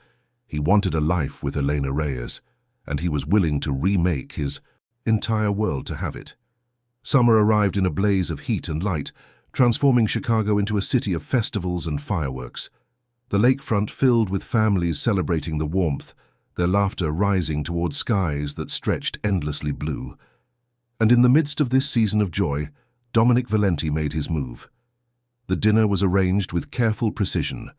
He wanted a life with Elena Reyes, and he was willing to remake his entire world to have it. Summer arrived in a blaze of heat and light, transforming Chicago into a city of festivals and fireworks. The lakefront filled with families celebrating the warmth, their laughter rising toward skies that stretched endlessly blue. And in the midst of this season of joy, Dominic Valenti made his move. The dinner was arranged with careful precision.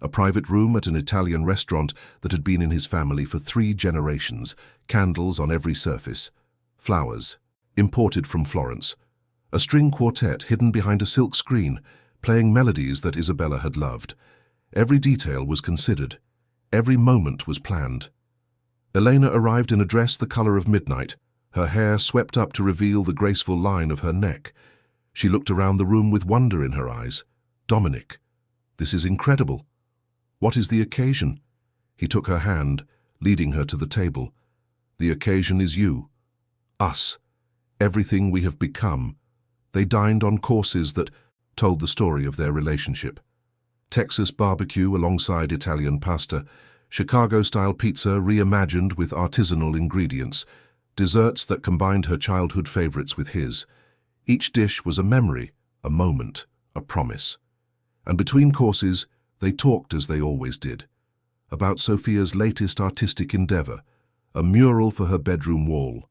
A private room at an Italian restaurant that had been in his family for 3 generations, candles on every surface, flowers, imported from Florence, a string quartet hidden behind a silk screen, playing melodies that Isabella had loved. Every detail was considered. Every moment was planned. Elena arrived in a dress the color of midnight, her hair swept up to reveal the graceful line of her neck. She looked around the room with wonder in her eyes. "Dominic, this is incredible. What is the occasion?" He took her hand, leading her to the table. "The occasion is you. Us. Everything we have become." They dined on courses that told the story of their relationship. Texas barbecue alongside Italian pasta, Chicago-style pizza reimagined with artisanal ingredients, desserts that combined her childhood favorites with his. Each dish was a memory, a moment, a promise. And between courses, they talked as they always did, about Sophia's latest artistic endeavor, a mural for her bedroom wall,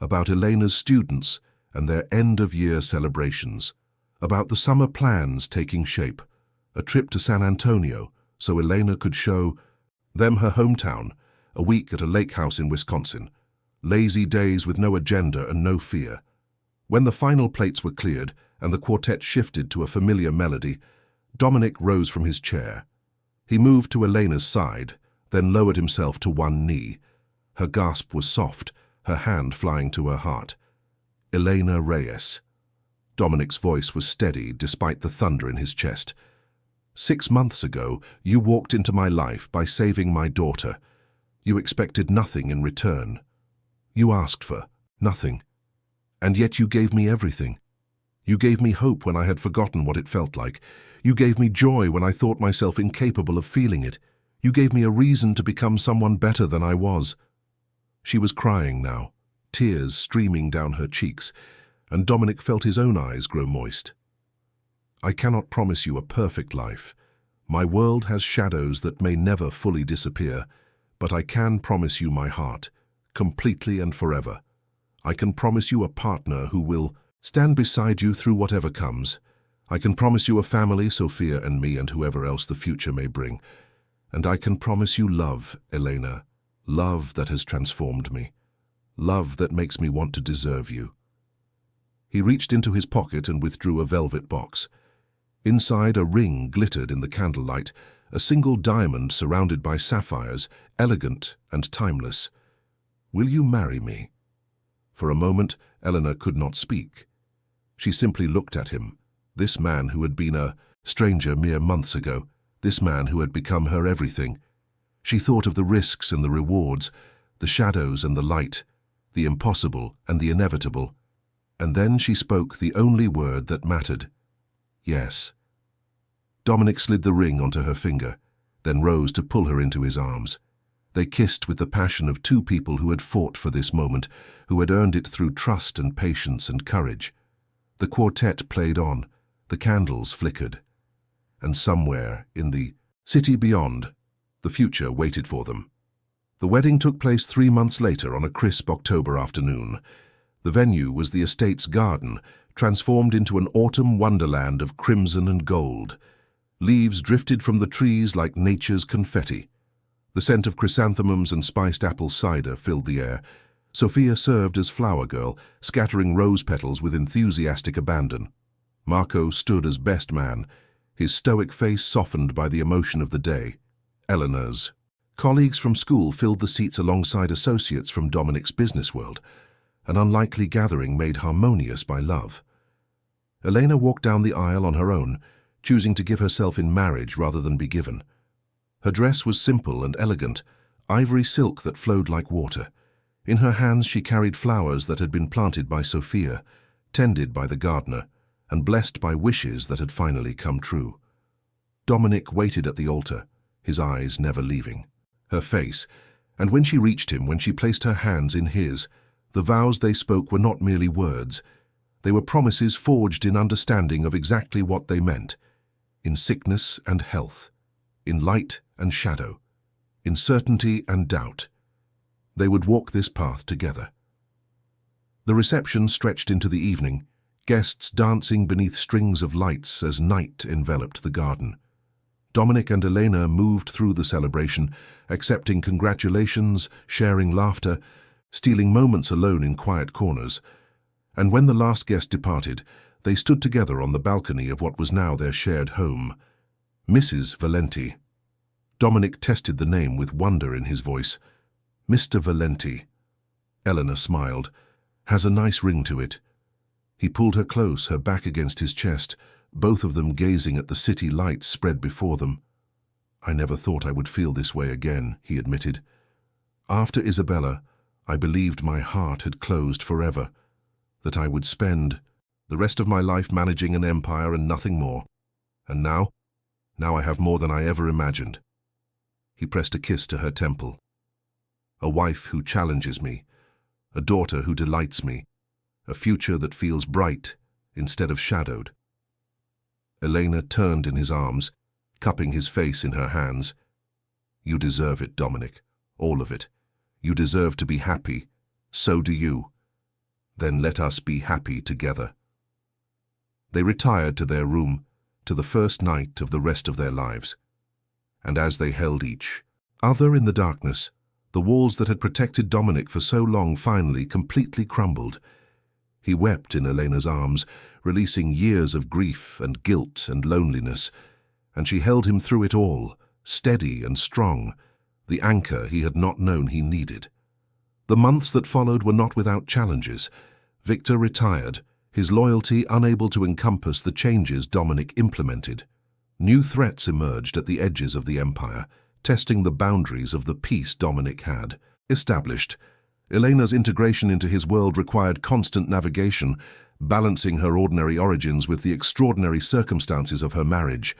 about Elena's students and their end-of-year celebrations, about the summer plans taking shape, a trip to San Antonio so Elena could show them her hometown, a week at a lake house in Wisconsin, lazy days with no agenda and no fear. When the final plates were cleared and the quartet shifted to a familiar melody, Dominic rose from his chair. He moved to Elena's side, then lowered himself to one knee. Her gasp was soft, her hand flying to her heart. "Elena Reyes." Dominic's voice was steady despite the thunder in his chest. "6 months ago, you walked into my life by saving my daughter. You expected nothing in return. You asked for nothing. And yet you gave me everything. You gave me hope when I had forgotten what it felt like. You gave me joy when I thought myself incapable of feeling it. You gave me a reason to become someone better than I was." She was crying now, tears streaming down her cheeks, and Dominic felt his own eyes grow moist. "I cannot promise you a perfect life. My world has shadows that may never fully disappear, but I can promise you my heart, completely and forever. I can promise you a partner who will stand beside you through whatever comes. I can promise you a family, Sophia and me and whoever else the future may bring. And I can promise you love, Elena, love that has transformed me, love that makes me want to deserve you." He reached into his pocket and withdrew a velvet box. Inside, a ring glittered in the candlelight, a single diamond surrounded by sapphires, elegant and timeless. "Will you marry me?" For a moment, Eleanor could not speak. She simply looked at him, this man who had been a stranger mere months ago, this man who had become her everything. She thought of the risks and the rewards, the shadows and the light, the impossible and the inevitable. And then she spoke the only word that mattered. "Yes." Dominic slid the ring onto her finger. then rose to pull her into his arms. They kissed with the passion of two people who had fought for this moment, who had earned it through trust and patience and courage. The quartet played on, the candles flickered, and somewhere in the city beyond, the future waited for them. The wedding took place 3 months later on a crisp October afternoon. The venue was the estate's garden, transformed into an autumn wonderland of crimson and gold. Leaves drifted from the trees like nature's confetti. The scent of chrysanthemums and spiced apple cider filled the air. Sophia served as flower girl, scattering rose petals with enthusiastic abandon. Marco stood as best man, his stoic face softened by the emotion of the day. Eleanor's colleagues from school filled the seats alongside associates from Dominic's business world, an unlikely gathering made harmonious by love. Elena walked down the aisle on her own, choosing to give herself in marriage rather than be given. Her dress was simple and elegant, ivory silk that flowed like water. In her hands she carried flowers that had been planted by Sophia, tended by the gardener, and blessed by wishes that had finally come true. Dominic waited at the altar, his eyes never leaving her face, and when she reached him, when she placed her hands in his, the vows they spoke were not merely words. They were promises forged in understanding of exactly what they meant, in sickness and health, in light and shadow, in certainty and doubt. They would walk this path together. The reception stretched into the evening, guests dancing beneath strings of lights as night enveloped the garden. Dominic and Elena moved through the celebration, accepting congratulations, sharing laughter, stealing moments alone in quiet corners. And when the last guest departed, they stood together on the balcony of what was now their shared home. Mrs. Valenti. Dominic tested the name with wonder in his voice. Mr. Valenti. Eleanor smiled. Has a nice ring to it. He pulled her close, her back against his chest, both of them gazing at the city lights spread before them. I never thought I would feel this way again, he admitted. After Isabella, I believed my heart had closed forever, that I would spend the rest of my life managing an empire and nothing more. And now I have more than I ever imagined. He pressed a kiss to her temple. A wife who challenges me, a daughter who delights me, a future that feels bright instead of shadowed. Elena turned in his arms, cupping his face in her hands. You deserve it, Dominic, all of it. You deserve to be happy. So do you. Then let us be happy together. They retired to their room, to the first night of the rest of their lives. And as they held each other in the darkness, the walls that had protected Dominic for so long finally completely crumbled. He wept in Elena's arms, releasing years of grief and guilt and loneliness, and she held him through it all, steady and strong, the anchor he had not known he needed. The months that followed were not without challenges. Victor retired, his loyalty unable to encompass the changes Dominic implemented. New threats emerged at the edges of the empire, testing the boundaries of the peace Dominic had established. Elena's integration into his world required constant navigation, balancing her ordinary origins with the extraordinary circumstances of her marriage.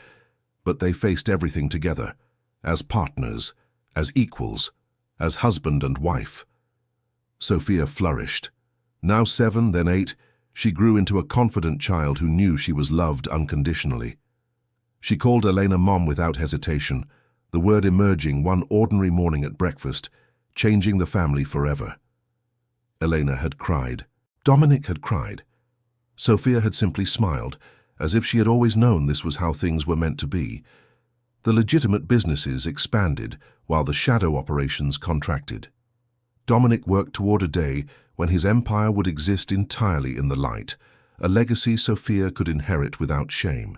But they faced everything together, as partners, as equals, as husband and wife. Sophia flourished. Now 7, then 8, she grew into a confident child who knew she was loved unconditionally. She called Elena Mom without hesitation, the word emerging one ordinary morning at breakfast, changing the family forever. Elena had cried. Dominic had cried. Sophia had simply smiled, as if she had always known this was how things were meant to be. The legitimate businesses expanded, while the shadow operations contracted. Dominic worked toward a day when his empire would exist entirely in the light, a legacy Sophia could inherit without shame.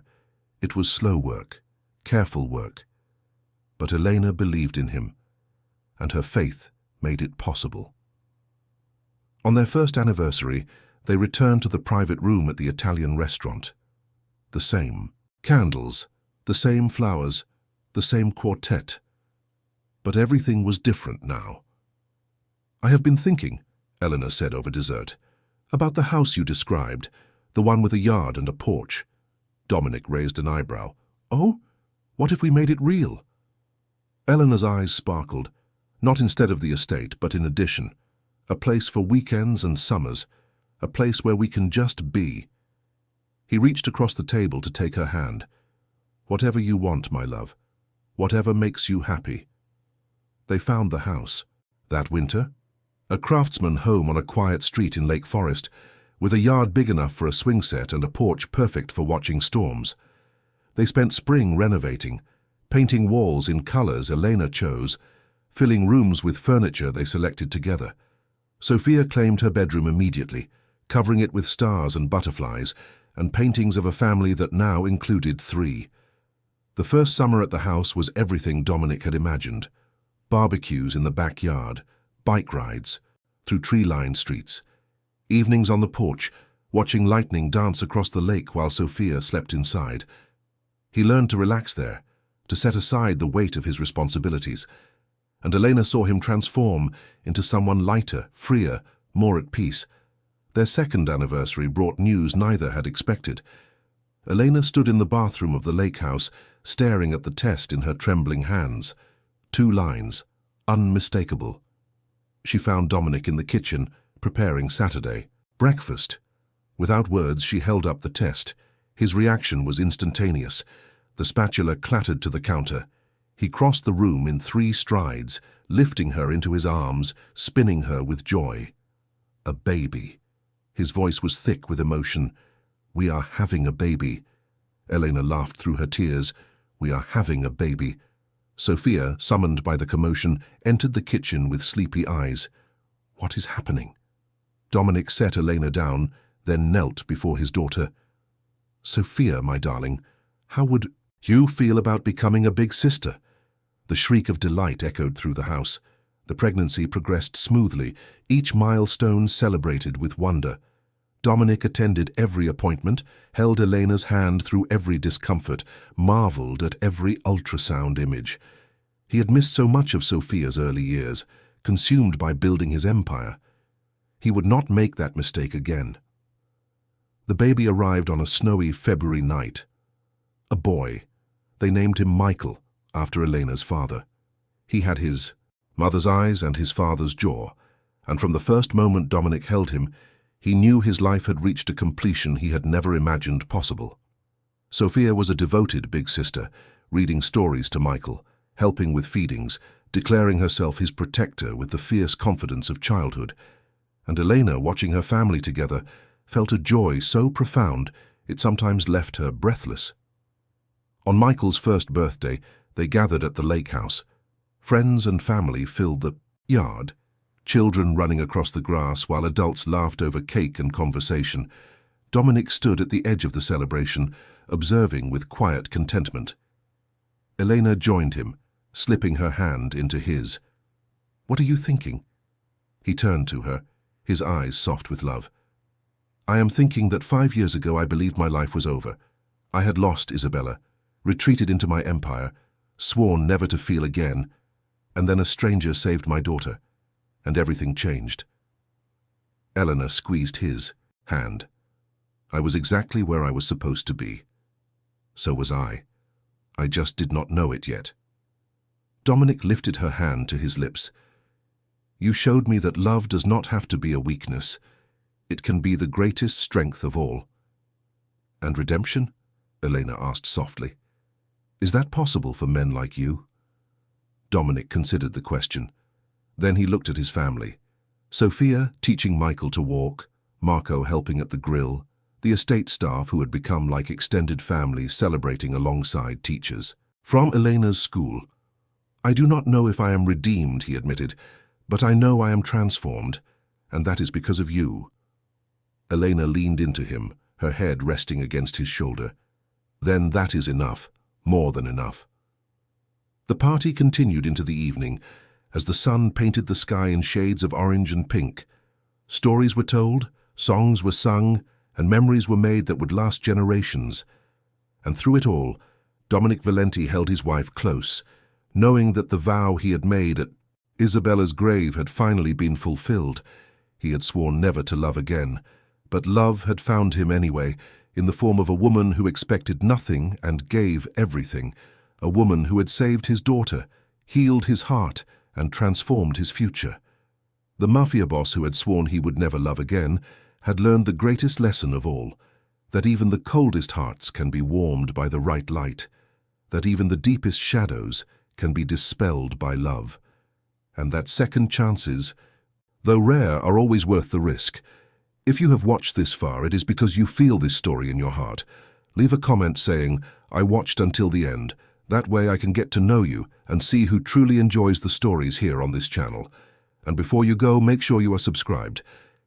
It was slow work, careful work. But Elena believed in him, and her faith made it possible. On their first anniversary, they returned to the private room at the Italian restaurant. The same candles, the same flowers, the same quartet. But everything was different now. I have been thinking, Eleanor said over dessert, about the house you described, the one with a yard and a porch. Dominic raised an eyebrow. Oh, what if we made it real? Eleanor's eyes sparkled, not instead of the estate, but in addition. A place for weekends and summers, a place where we can just be. He reached across the table to take her hand. Whatever you want, my love. Whatever makes you happy. They found the house. That winter, a craftsman home on a quiet street in Lake Forest, with a yard big enough for a swing set and a porch perfect for watching storms. They spent spring renovating, painting walls in colors Elena chose, filling rooms with furniture they selected together. Sophia claimed her bedroom immediately, covering it with stars and butterflies, and paintings of a family that now included 3. The first summer at the house was everything Dominic had imagined. Barbecues in the backyard, bike rides, through tree-lined streets, evenings on the porch, watching lightning dance across the lake while Sophia slept inside. He learned to relax there, to set aside the weight of his responsibilities, and Elena saw him transform into someone lighter, freer, more at peace. Their second anniversary brought news neither had expected. Elena stood in the bathroom of the lake house, staring at the test in her trembling hands. 2 lines, unmistakable. She found Dominic in the kitchen, preparing Saturday breakfast. Without words, she held up the test. His reaction was instantaneous. The spatula clattered to the counter. He crossed the room in 3 strides, lifting her into his arms, spinning her with joy. A baby. His voice was thick with emotion. We are having a baby. Elena laughed through her tears. We are having a baby. Sophia, summoned by the commotion, entered the kitchen with sleepy eyes. What is happening? Dominic set Elena down, then knelt before his daughter. Sophia, my darling, how would you feel about becoming a big sister? The shriek of delight echoed through the house. The pregnancy progressed smoothly, each milestone celebrated with wonder. Dominic attended every appointment, held Elena's hand through every discomfort, marveled at every ultrasound image. He had missed so much of Sophia's early years, consumed by building his empire. He would not make that mistake again. The baby arrived on a snowy February night. A boy. They named him Michael, after Elena's father. He had his mother's eyes and his father's jaw, and from the first moment Dominic held him, he knew his life had reached a completion he had never imagined possible. Sophia was a devoted big sister, reading stories to Michael, helping with feedings, declaring herself his protector with the fierce confidence of childhood. And Elena, watching her family together, felt a joy so profound it sometimes left her breathless. On Michael's first birthday, they gathered at the lake house. Friends and family filled the yard, children running across the grass while adults laughed over cake and conversation. Dominic stood at the edge of the celebration, observing with quiet contentment. Elena joined him, slipping her hand into his. What are you thinking? He turned to her, his eyes soft with love. I am thinking that 5 years ago I believed my life was over. I had lost Isabella, retreated into my empire, sworn never to feel again, and then a stranger saved my daughter, and everything changed. Eleanor squeezed his hand. I was exactly where I was supposed to be. So was I. I just did not know it yet. Dominic lifted her hand to his lips. You showed me that love does not have to be a weakness. It can be the greatest strength of all. And redemption? Elena asked softly. Is that possible for men like you? Dominic considered the question. Then he looked at his family. Sophia teaching Michael to walk, Marco helping at the grill, the estate staff who had become like extended family celebrating alongside teachers. From Elena's school. I do not know if I am redeemed, he admitted, but I know I am transformed, and that is because of you. Elena leaned into him, her head resting against his shoulder. Then that is enough, more than enough. The party continued into the evening, as the sun painted the sky in shades of orange and pink. Stories were told, songs were sung, and memories were made that would last generations. And through it all, Dominic Valenti held his wife close, knowing that the vow he had made at Isabella's grave had finally been fulfilled. He had sworn never to love again, but love had found him anyway, in the form of a woman who expected nothing and gave everything, a woman who had saved his daughter, healed his heart, and transformed his future. The Mafia boss who had sworn he would never love again had learned the greatest lesson of all, that even the coldest hearts can be warmed by the right light, that even the deepest shadows can be dispelled by love, and that second chances, though rare, are always worth the risk. If you have watched this far, it is because you feel this story in your heart. Leave a comment saying, "I watched until the end." That way I can get to know you and see who truly enjoys the stories here on this channel. And before you go, make sure you are subscribed.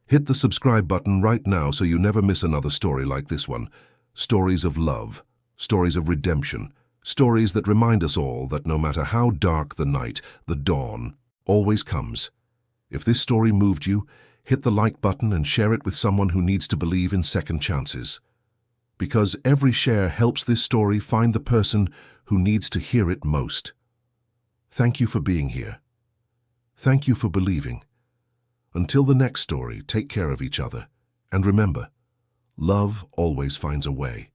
Hit the subscribe button right now so you never miss another story like this one. Stories of love, stories of redemption, stories that remind us all that no matter how dark the night, the dawn always comes. If this story moved you, hit the like button and share it with someone who needs to believe in second chances. Because every share helps this story find the person who needs to hear it most. Thank you for being here. Thank you for believing. Until the next story, take care of each other. And remember, love always finds a way.